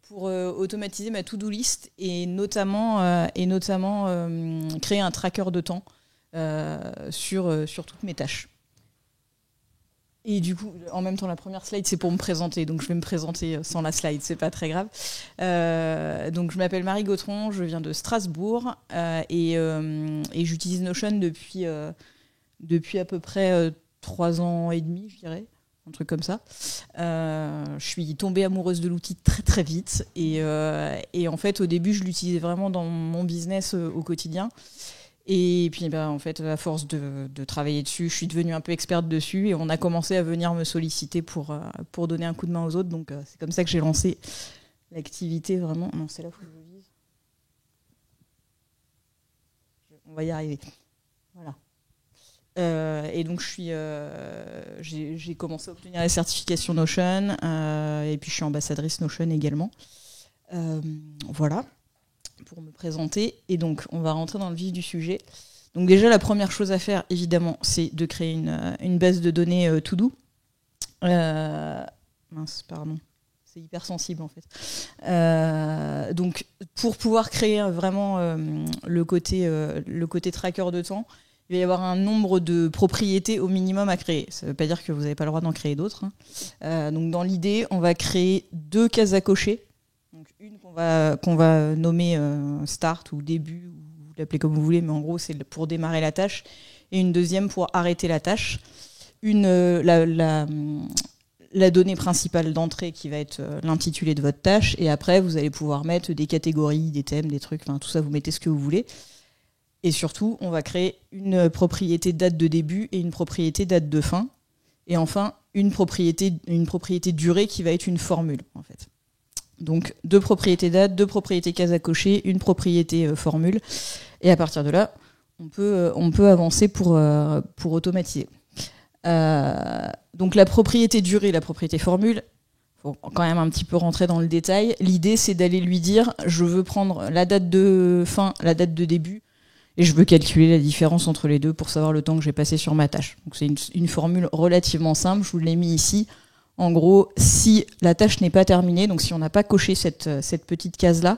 pour automatiser ma to-do list et notamment créer un tracker de temps sur toutes mes tâches. Et du coup, en même temps, la première slide, c'est pour me présenter. Donc, je vais me présenter sans la slide, c'est pas très grave. Donc, je m'appelle Marie Gautron, je viens de Strasbourg et j'utilise Notion depuis à peu près 3 ans et demi, je dirais. Un truc comme ça. Je suis tombée amoureuse de l'outil très très vite et en fait, au début, je l'utilisais vraiment dans mon business au quotidien. Et puis, en fait, à force de travailler dessus, je suis devenue un peu experte dessus et on a commencé à venir me solliciter pour donner un coup de main aux autres. Donc, c'est comme ça que j'ai lancé l'activité vraiment. Non, c'est là où je vise. On va y arriver. Voilà. Et donc, j'ai commencé à obtenir la certification Notion et puis je suis ambassadrice Notion également. Voilà. Pour me présenter. Et donc, on va rentrer dans le vif du sujet. Donc déjà, la première chose à faire, évidemment, c'est de créer une base de données to-do. Mince, pardon. C'est hyper sensible, en fait. Donc, pour pouvoir créer vraiment le côté tracker de temps, il va y avoir un nombre de propriétés au minimum à créer. Ça ne veut pas dire que vous n'avez pas le droit d'en créer d'autres. Donc, dans l'idée, on va créer 2 cases à cocher. Donc une qu'on va nommer start ou début, ou vous l'appelez comme vous voulez, mais en gros c'est pour démarrer la tâche, et une deuxième pour arrêter la tâche. La donnée principale d'entrée qui va être l'intitulé de votre tâche, et après vous allez pouvoir mettre des catégories, des thèmes, des trucs, enfin tout ça, vous mettez ce que vous voulez. Et surtout, on va créer une propriété date de début et une propriété date de fin, et enfin une propriété durée qui va être une formule en fait. Donc 2 propriétés date, 2 propriétés case à cocher, une propriété formule. Et à partir de là, on peut avancer pour automatiser. Donc la propriété durée et la propriété formule, il faut quand même un petit peu rentrer dans le détail. L'idée, c'est d'aller lui dire, je veux prendre la date de fin, la date de début, et je veux calculer la différence entre les deux pour savoir le temps que j'ai passé sur ma tâche. Donc c'est une formule relativement simple, je vous l'ai mis ici. En gros, si la tâche n'est pas terminée, donc si on n'a pas coché cette petite case-là,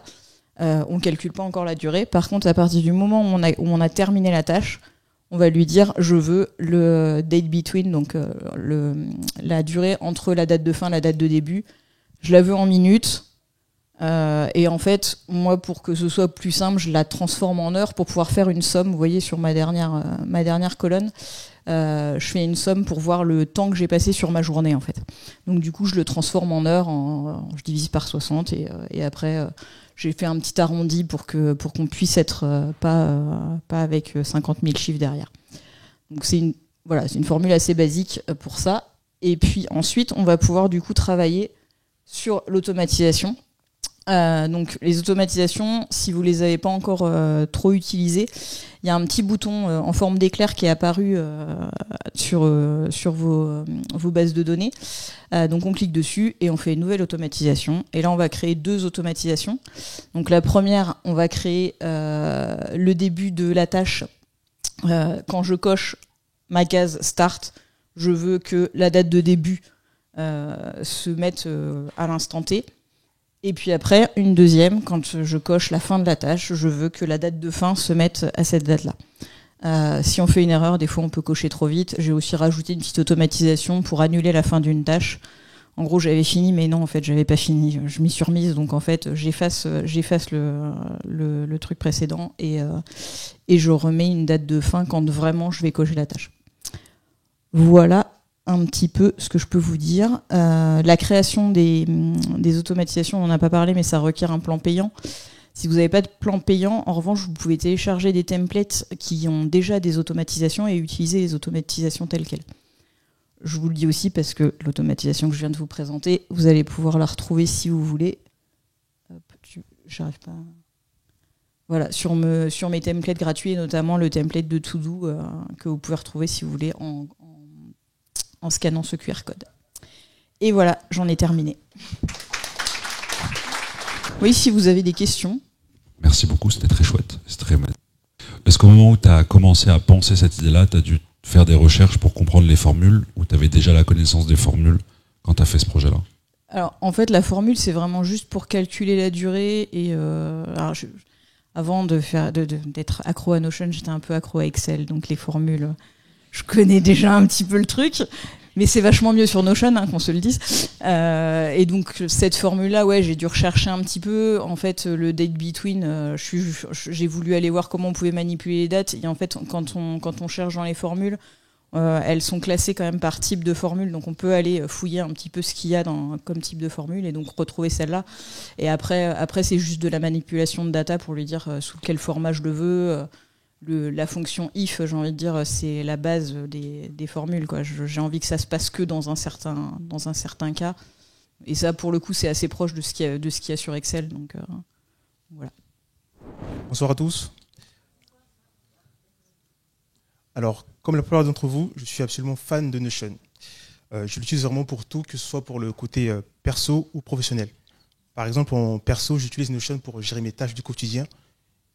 on ne calcule pas encore la durée. Par contre, à partir du moment où on a terminé la tâche, on va lui dire « je veux le date between », donc la durée entre la date de fin et la date de début. Je la veux en minutes. Et en fait, moi, pour que ce soit plus simple, je la transforme en heures pour pouvoir faire une somme. Vous voyez, sur ma dernière colonne, je fais une somme pour voir le temps que j'ai passé sur ma journée, en fait. Donc, du coup, je le transforme en heures, je divise par 60, et après, j'ai fait un petit arrondi pour qu'on puisse être pas avec 50 000 chiffres derrière. Donc, c'est une formule assez basique pour ça. Et puis, ensuite, on va pouvoir, du coup, travailler sur l'automatisation. Donc les automatisations, si vous les avez pas encore trop utilisées, il y a un petit bouton en forme d'éclair qui est apparu sur vos bases de données. Donc on clique dessus et on fait une nouvelle automatisation. Et là on va créer 2 automatisations. Donc la première, on va créer le début de la tâche. Quand je coche ma case start, je veux que la date de début se mette à l'instant T. Et puis après, une deuxième, quand je coche la fin de la tâche, je veux que la date de fin se mette à cette date-là. Si on fait une erreur, des fois on peut cocher trop vite. J'ai aussi rajouté une petite automatisation pour annuler la fin d'une tâche. En gros, j'avais fini, mais non, en fait, j'avais pas fini. Je m'y suis remise, donc en fait, j'efface le truc précédent et je remets une date de fin quand vraiment je vais cocher la tâche. Voilà un petit peu ce que je peux vous dire. La création des automatisations, on n'en a pas parlé, mais ça requiert un plan payant. Si vous n'avez pas de plan payant, en revanche, vous pouvez télécharger des templates qui ont déjà des automatisations et utiliser les automatisations telles quelles. Je vous le dis aussi parce que l'automatisation que je viens de vous présenter, vous allez pouvoir la retrouver si vous voulez. Hop, j'arrive pas. Voilà, sur mes templates gratuits, et notamment le template de To-Do que vous pouvez retrouver si vous voulez en scannant ce QR code. Et voilà, j'en ai terminé. Oui, si vous avez des questions. Merci beaucoup, c'était très chouette. Est-ce qu'au moment où tu as commencé à penser cette idée-là, tu as dû faire des recherches pour comprendre les formules ou tu avais déjà la connaissance des formules quand tu as fait ce projet-là? Alors, en fait, la formule, c'est vraiment juste pour calculer la durée. Et avant d'être accro à Notion, j'étais un peu accro à Excel. Donc, les formules, je connais déjà un petit peu le truc. Mais c'est vachement mieux sur Notion, qu'on se le dise. Et donc, cette formule-là, ouais, j'ai dû rechercher un petit peu. En fait, le date between, j'ai voulu aller voir comment on pouvait manipuler les dates. Et en fait, quand on cherche dans les formules, elles sont classées quand même par type de formule. Donc, on peut aller fouiller un petit peu ce qu'il y a comme type de formule et donc retrouver celle-là. Et après c'est juste de la manipulation de data pour lui dire sous quel format je le veux. La fonction if, j'ai envie de dire, c'est la base des formules, quoi. J'ai envie que ça se passe que dans un certain cas. Et ça, pour le coup, c'est assez proche de ce qu'il y a sur Excel. Donc, voilà. Bonsoir à tous. Alors, comme la plupart d'entre vous, je suis absolument fan de Notion. Je l'utilise vraiment pour tout, que ce soit pour le côté perso ou professionnel. Par exemple, en perso, j'utilise Notion pour gérer mes tâches du quotidien,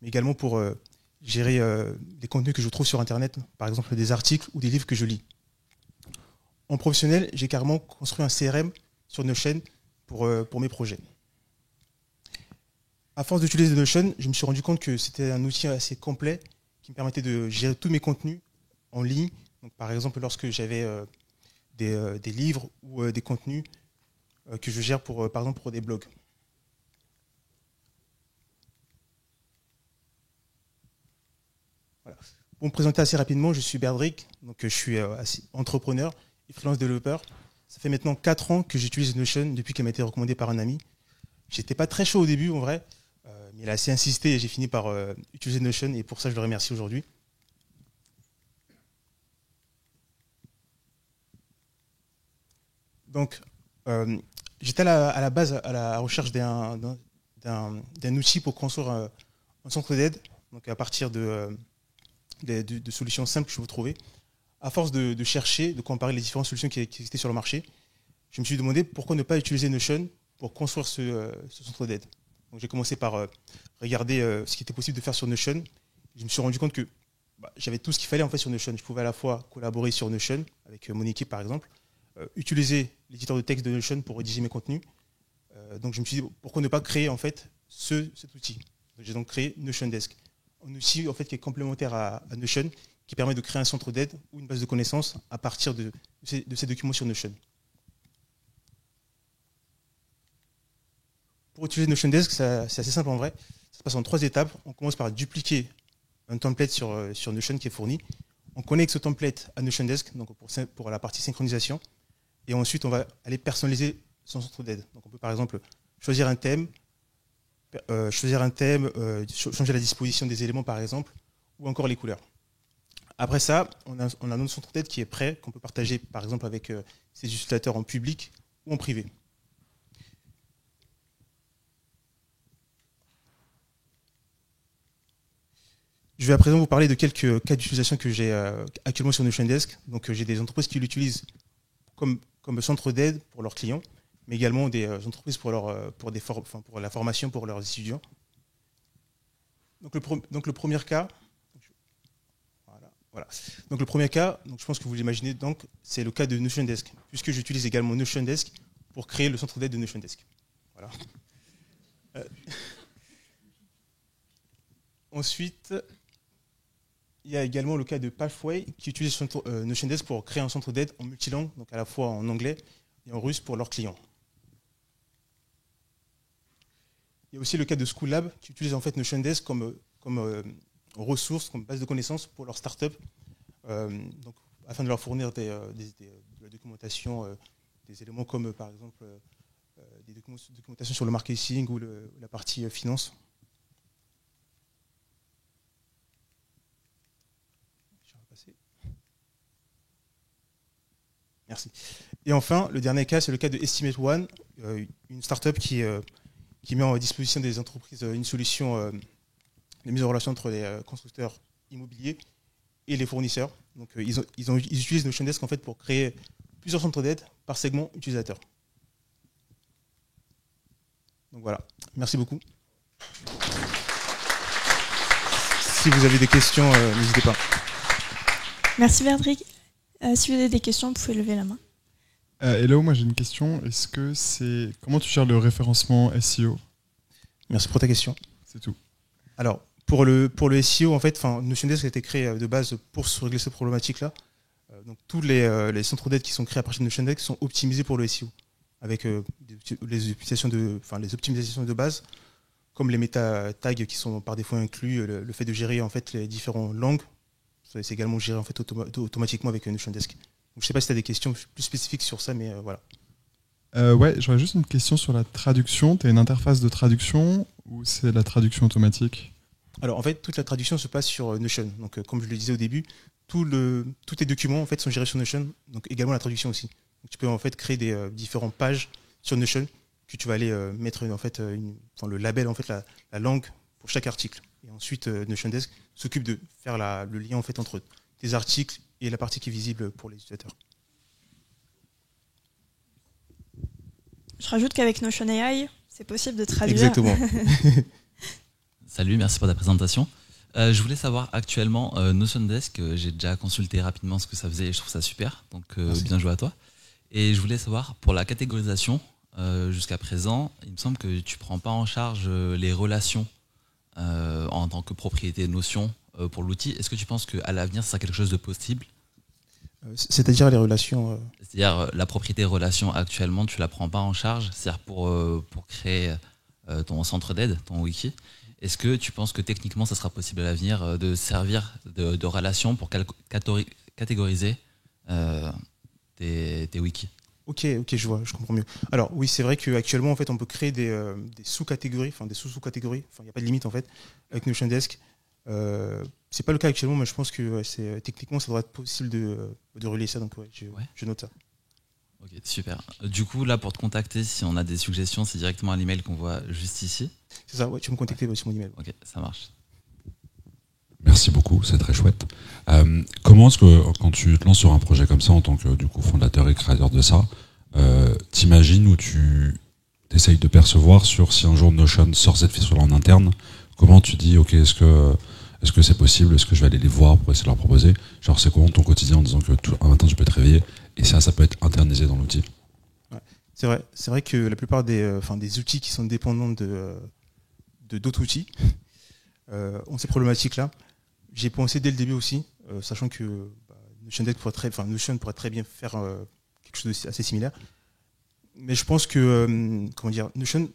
mais également pour gérer les contenus que je trouve sur Internet, par exemple des articles ou des livres que je lis. En professionnel, j'ai carrément construit un CRM sur Notion pour mes projets. À force d'utiliser Notion, je me suis rendu compte que c'était un outil assez complet qui me permettait de gérer tous mes contenus en ligne. Donc, par exemple, lorsque j'avais des livres ou des contenus que je gère par exemple pour des blogs. Voilà. Pour me présenter assez rapidement, je suis Berdrigue, donc je suis entrepreneur et freelance développeur. Ça fait maintenant 4 ans que j'utilise Notion depuis qu'elle m'a été recommandée par un ami. J'étais pas très chaud au début en vrai, mais il a assez insisté et j'ai fini par utiliser Notion et pour ça je le remercie aujourd'hui. Donc j'étais à la base à la recherche d'un outil pour construire un centre d'aide, donc à partir de solutions simples que je peux trouver. À force de chercher, de comparer les différentes solutions qui existaient sur le marché, je me suis demandé pourquoi ne pas utiliser Notion pour construire ce centre d'aide. Donc j'ai commencé par regarder ce qui était possible de faire sur Notion. Je me suis rendu compte que j'avais tout ce qu'il fallait en fait sur Notion. Je pouvais à la fois collaborer sur Notion avec mon équipe par exemple, utiliser l'éditeur de texte de Notion pour rédiger mes contenus. Donc je me suis dit pourquoi ne pas créer en fait cet outil. J'ai donc créé Notiondesk, un outil en fait qui est complémentaire à Notion, qui permet de créer un centre d'aide ou une base de connaissances à partir de ces documents sur Notion. Pour utiliser Notiondesk, c'est assez simple en vrai. Ça se passe en 3 étapes. On commence par dupliquer un template sur Notion qui est fourni. On connecte ce template à Notiondesk donc pour la partie synchronisation. Et ensuite, on va aller personnaliser son centre d'aide. Donc on peut par exemple choisir un thème, changer la disposition des éléments par exemple, ou encore les couleurs. Après ça, on a notre centre d'aide qui est prêt, qu'on peut partager par exemple avec ses utilisateurs en public ou en privé. Je vais à présent vous parler de quelques cas d'utilisation que j'ai actuellement sur Notiondesk. Donc j'ai des entreprises qui l'utilisent comme centre d'aide pour leurs clients, mais également des entreprises pour la formation pour leurs étudiants. Donc le premier cas, voilà. Donc le premier cas, donc je pense que vous l'imaginez, donc c'est le cas de Notiondesk, puisque j'utilise également Notiondesk pour créer le centre d'aide de Notiondesk. Voilà. Ensuite, Il y a également le cas de Pathway qui utilise Notiondesk pour créer un centre d'aide en multilangue, donc à la fois en anglais et en russe pour leurs clients. Il y a aussi le cas de School Lab qui utilise en fait Notiondesk comme ressource, comme base de connaissances pour leur start-up, donc, afin de leur fournir de la documentation, des éléments comme par exemple des documentations sur le marketing ou la partie finance. Merci. Et enfin, le dernier cas, c'est le cas de Estimate One, une start-up qui met en disposition des entreprises une solution de mise en relation entre les constructeurs immobiliers et les fournisseurs. Donc, ils utilisent Notiondesk en fait pour créer plusieurs centres d'aide par segment utilisateur. Donc voilà, merci beaucoup. Si vous avez des questions, n'hésitez pas. Merci Berdrigue. Si vous avez des questions, vous pouvez lever la main. Hello, moi j'ai une question. Comment tu gères le référencement SEO? Merci pour ta question. C'est tout. Alors, pour le SEO, en fait, Notiondesk a été créé de base pour régler cette problématique-là. Donc, tous les centres d'aide qui sont créés à partir de Notiondesk sont optimisés pour le SEO, avec les optimisations de base, comme les méta tags qui sont par défaut inclus, le fait de gérer en fait les différentes langues. C'est également géré en fait automatiquement avec Notiondesk. Donc, je ne sais pas si tu as des questions plus spécifiques sur ça, mais voilà. Ouais, j'aurais juste une question sur la traduction. Tu as une interface de traduction ou c'est la traduction automatique? Alors en fait, toute la traduction se passe sur Notion. Donc comme je le disais au début, tous les documents en fait sont gérés sur Notion, donc également la traduction aussi. Donc, tu peux en fait créer des différentes pages sur Notion que tu vas aller mettre en fait le label en fait la langue pour chaque article. Et ensuite, Notiondesk s'occupe de faire le lien en fait entre tes articles et la partie qui est visible pour les utilisateurs. Je rajoute qu'avec Notion AI, c'est possible de traduire. Exactement. Salut, merci pour ta présentation. Je voulais savoir actuellement, Notiondesk, j'ai déjà consulté rapidement ce que ça faisait et je trouve ça super, donc bien joué à toi. Et je voulais savoir, pour la catégorisation, jusqu'à présent, il me semble que tu ne prends pas en charge les relations en tant que propriété Notion pour l'outil. Est-ce que tu penses qu'à l'avenir, ça sera quelque chose de possible? C'est-à-dire les relations C'est-à-dire la propriété relation actuellement, tu ne la prends pas en charge, c'est-à-dire pour créer ton centre d'aide, ton wiki. Est-ce que tu penses que techniquement, ça sera possible à l'avenir de servir de relation pour catégoriser tes wikis? Ok, je comprends mieux. Alors oui, c'est vrai qu'actuellement, en fait, on peut créer des sous-catégories, des sous-sous-catégories, il n'y a pas de limite en fait, avec Notiondesk. C'est pas le cas actuellement, mais je pense que techniquement, ça devrait être possible de relier ça, donc je note ça. Ok, super. Du coup, là, pour te contacter, si on a des suggestions, c'est directement à l'email qu'on voit juste ici. C'est ça, ouais, tu peux me contacter sur mon email. Ok, ça marche. Merci beaucoup, c'est très chouette. Comment est-ce que, quand tu te lances sur un projet comme ça, en tant que fondateur et créateur de ça, t'imagines ou tu essayes de percevoir sur si un jour Notion sort cette feature en interne, comment tu dis, ok, est-ce que c'est possible, est-ce que je vais aller les voir pour essayer de leur proposer? Genre, c'est comment ton quotidien en disant que un matin tu peux te réveiller et ça peut être internalisé dans l'outil? Ouais, c'est vrai que la plupart des outils qui sont dépendants de d'autres outils ont ces problématiques-là. J'ai pensé dès le début aussi, sachant que Notion pourrait très bien faire quelque chose d'assez similaire. Mais je pense que Notion,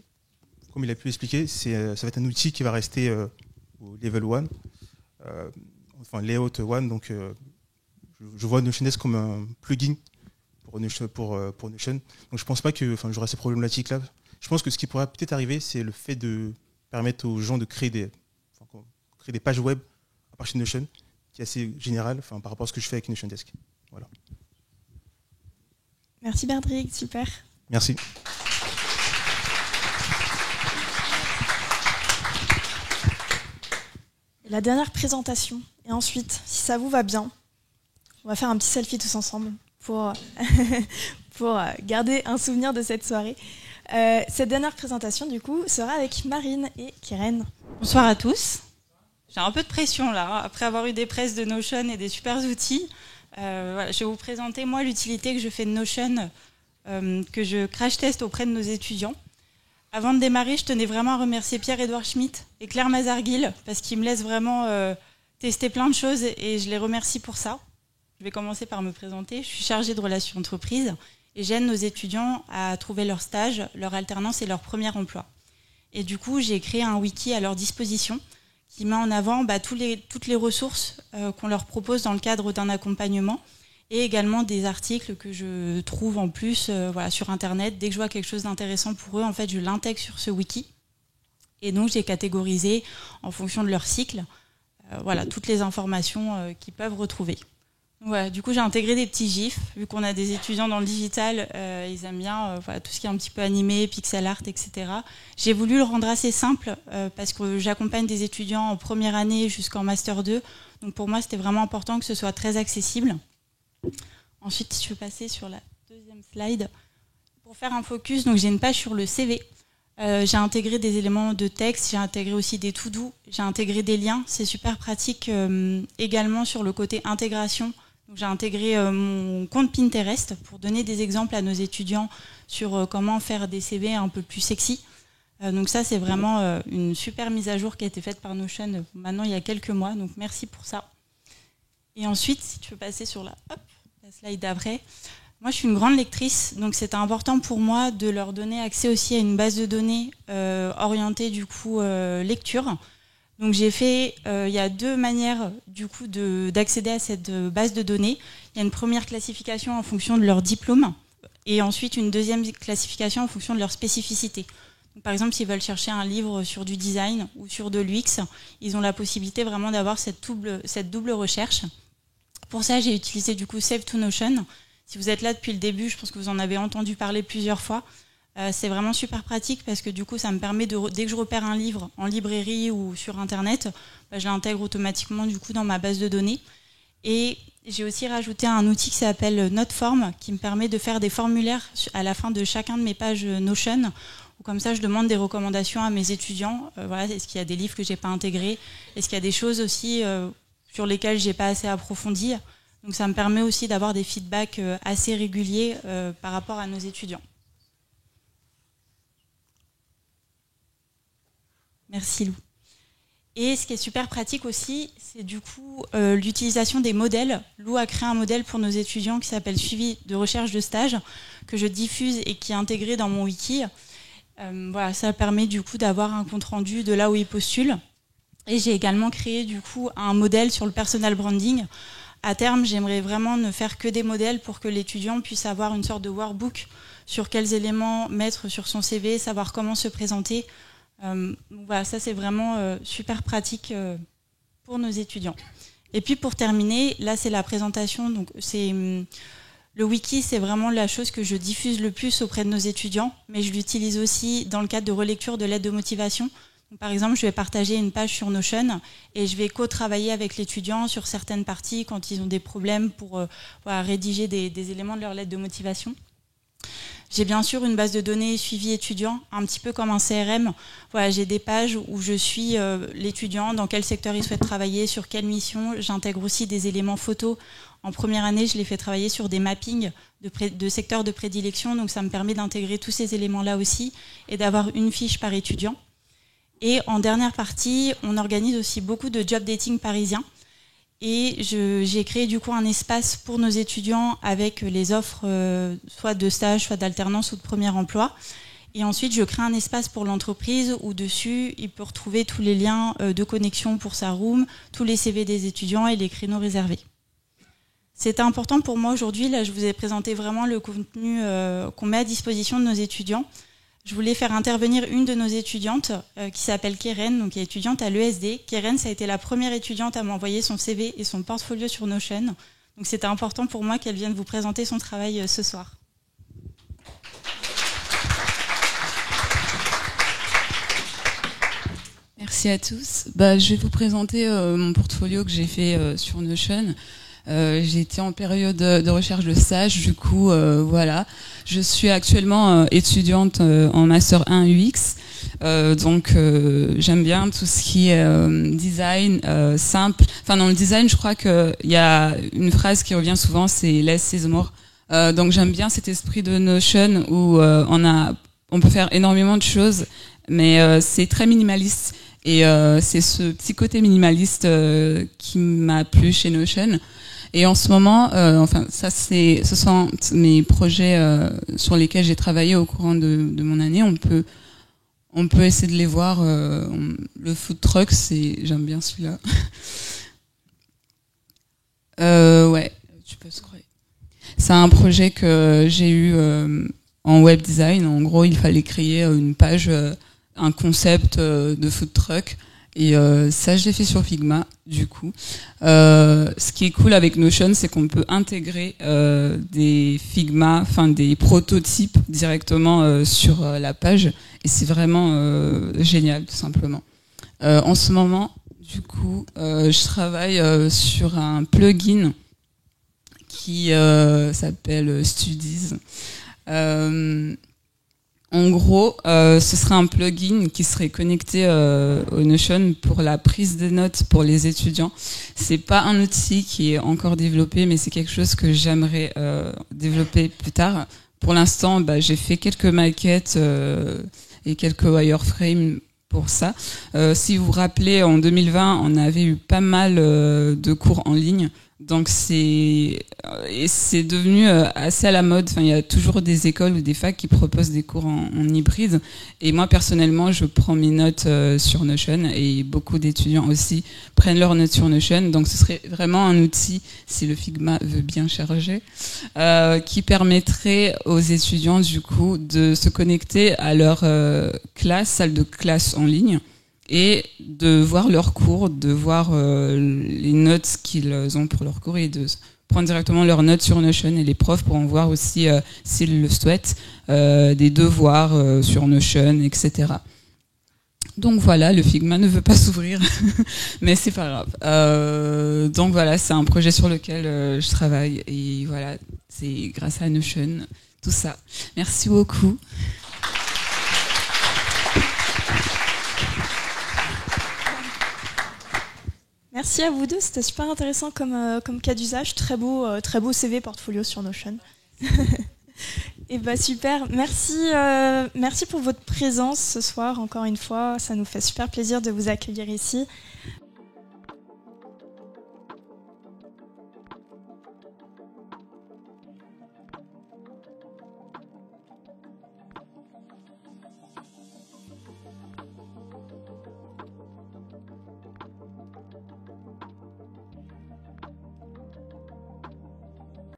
comme il a pu l'expliquer, ça va être un outil qui va rester au level 1, layout 1. Donc, je vois Notiondesk comme un plugin pour Notion. Donc, je pense pas que j'aurai ces problématiques-là. Je pense que ce qui pourrait peut-être arriver, c'est le fait de permettre aux gens de créer des pages web à partir de Notion, qui est assez général par rapport à ce que je fais avec Notiondesk. Voilà. Merci Berdrigue, super. Merci. La dernière présentation. Et ensuite, si ça vous va bien, on va faire un petit selfie tous ensemble pour garder un souvenir de cette soirée. Cette dernière présentation, du coup, sera avec Marine et Keren. Bonsoir à tous. J'ai un peu de pression là, après avoir eu des presses de Notion et des super outils. Je vais vous présenter moi l'utilité que je fais de Notion, que je crash test auprès de nos étudiants. Avant de démarrer, je tenais vraiment à remercier Pierre-Édouard Schmitt et Claire Mazarguil parce qu'ils me laissent vraiment testé plein de choses et je les remercie pour ça. Je vais commencer par me présenter. Je suis chargée de relations entreprises et j'aide nos étudiants à trouver leur stage, leur alternance et leur premier emploi. Et du coup, j'ai créé un wiki à leur disposition qui met en avant toutes les ressources qu'on leur propose dans le cadre d'un accompagnement et également des articles que je trouve en plus sur Internet. Dès que je vois quelque chose d'intéressant pour eux, en fait, je l'intègre sur ce wiki. Et donc, j'ai catégorisé en fonction de leur cycle toutes les informations qu'ils peuvent retrouver. Ouais, du coup, j'ai intégré des petits gifs. Vu qu'on a des étudiants dans le digital, ils aiment bien tout ce qui est un petit peu animé, pixel art, etc. J'ai voulu le rendre assez simple parce que j'accompagne des étudiants en première année jusqu'en Master 2. Donc pour moi, c'était vraiment important que ce soit très accessible. Ensuite, si je peux passer sur la deuxième slide. Pour faire un focus, donc j'ai une page sur le CV. J'ai intégré des éléments de texte, j'ai intégré aussi des to-do, j'ai intégré des liens. C'est super pratique également sur le côté intégration. Donc, j'ai intégré mon compte Pinterest pour donner des exemples à nos étudiants sur comment faire des CV un peu plus sexy. Donc ça, c'est vraiment une super mise à jour qui a été faite par Notion maintenant il y a quelques mois. Donc merci pour ça. Et ensuite, si tu veux passer sur la slide d'après. Moi, je suis une grande lectrice, donc c'était important pour moi de leur donner accès aussi à une base de données orientée du coup lecture. Donc j'ai fait, il y a deux manières du coup d'accéder à cette base de données. Il y a une première classification en fonction de leur diplôme et ensuite une deuxième classification en fonction de leur spécificité. Donc, par exemple, s'ils veulent chercher un livre sur du design ou sur de l'UX, ils ont la possibilité vraiment d'avoir cette double recherche. Pour ça, j'ai utilisé du coup Save to Notion. Si vous êtes là depuis le début, je pense que vous en avez entendu parler plusieurs fois. C'est vraiment super pratique parce que du coup, ça me permet dès que je repère un livre en librairie ou sur Internet, je l'intègre automatiquement du coup dans ma base de données. Et j'ai aussi rajouté un outil qui s'appelle Noteform qui me permet de faire des formulaires à la fin de chacun de mes pages Notion. Où comme ça, je demande des recommandations à mes étudiants. Est-ce qu'il y a des livres que j'ai pas intégrés? Est-ce qu'il y a des choses aussi sur lesquelles j'ai pas assez approfondi? Donc ça me permet aussi d'avoir des feedbacks assez réguliers par rapport à nos étudiants. Merci Lou. Et ce qui est super pratique aussi, c'est du coup l'utilisation des modèles. Lou a créé un modèle pour nos étudiants qui s'appelle Suivi de recherche de stage, que je diffuse et qui est intégré dans mon wiki. Ça permet du coup d'avoir un compte rendu de là où ils postulent. Et j'ai également créé du coup un modèle sur le personal branding. À terme, j'aimerais vraiment ne faire que des modèles pour que l'étudiant puisse avoir une sorte de workbook sur quels éléments mettre sur son CV, savoir comment se présenter. Ça c'est vraiment super pratique pour nos étudiants. Et puis pour terminer, là c'est la présentation. Donc le wiki, c'est vraiment la chose que je diffuse le plus auprès de nos étudiants, mais je l'utilise aussi dans le cadre de relecture de l'aide de motivation. Donc, par exemple, je vais partager une page sur Notion et je vais co-travailler avec l'étudiant sur certaines parties quand ils ont des problèmes pour rédiger des éléments de leur lettre de motivation. J'ai bien sûr une base de données suivi étudiant, un petit peu comme un CRM. J'ai des pages où je suis l'étudiant, dans quel secteur il souhaite travailler, sur quelle mission. J'intègre aussi des éléments photos. En première année, je les fais travailler sur des mappings de secteurs de prédilection. Donc ça me permet d'intégrer tous ces éléments-là aussi et d'avoir une fiche par étudiant. Et en dernière partie, on organise aussi beaucoup de job dating parisiens. Et j'ai créé du coup un espace pour nos étudiants avec les offres soit de stage, soit d'alternance ou de premier emploi. Et ensuite, je crée un espace pour l'entreprise où dessus, il peut retrouver tous les liens de connexion pour sa room, tous les CV des étudiants et les créneaux réservés. C'était important pour moi aujourd'hui. Là, je vous ai présenté vraiment le contenu qu'on met à disposition de nos étudiants. Je voulais faire intervenir une de nos étudiantes qui s'appelle Keren, donc qui est étudiante à l'ESD. Keren, ça a été la première étudiante à m'envoyer son CV et son portfolio sur Notion. Donc c'était important pour moi qu'elle vienne vous présenter son travail ce soir. Merci à tous. Je vais vous présenter mon portfolio que j'ai fait sur Notion. J'ai été en période de recherche de stage, du coup, voilà. Je suis actuellement étudiante en Master 1 UX, donc j'aime bien tout ce qui est design simple. Enfin, dans le design, je crois qu'il y a une phrase qui revient souvent, c'est « less is more ». Donc j'aime bien cet esprit de Notion où on peut faire énormément de choses, mais c'est très minimaliste. Et c'est ce petit côté minimaliste qui m'a plu chez Notion. Et en ce moment, ce sont mes projets sur lesquels j'ai travaillé au courant de mon année. On peut essayer de les voir. Le food truck, j'aime bien celui-là. Ouais, tu peux scroller. C'est un projet que j'ai eu en web design. En gros, il fallait créer une page, un concept de food truck. Et ça, je l'ai fait sur Figma, du coup. Ce qui est cool avec Notion, c'est qu'on peut intégrer des Figma, enfin des prototypes directement sur la page. Et c'est vraiment génial, tout simplement. En ce moment, du coup, je travaille sur un plugin qui s'appelle Studies. En gros, ce serait un plugin qui serait connecté au Notion pour la prise de notes pour les étudiants. C'est pas un outil qui est encore développé, mais c'est quelque chose que j'aimerais développer plus tard. Pour l'instant, j'ai fait quelques maquettes et quelques wireframes pour ça. Si vous vous rappelez, en 2020, on avait eu pas mal de cours en ligne. Donc c'est devenu assez à la mode. Enfin, il y a toujours des écoles ou des facs qui proposent des cours en hybride. Et moi personnellement, je prends mes notes sur Notion et beaucoup d'étudiants aussi prennent leurs notes sur Notion. Donc ce serait vraiment un outil, si le Figma veut bien charger, qui permettrait aux étudiants du coup de se connecter à leur salle de classe en ligne. Et de voir leurs cours, de voir les notes qu'ils ont pour leurs cours et de prendre directement leurs notes sur Notion. Et les profs pourront voir aussi, s'ils le souhaitent, des devoirs sur Notion, etc. Donc voilà, le Figma ne veut pas s'ouvrir, mais c'est pas grave. Donc voilà, c'est un projet sur lequel je travaille. Et voilà, c'est grâce à Notion, tout ça. Merci beaucoup. Merci à vous deux, c'était super intéressant comme cas d'usage. Très beau CV portfolio sur Notion. Et super, merci pour votre présence ce soir, encore une fois. Ça nous fait super plaisir de vous accueillir ici.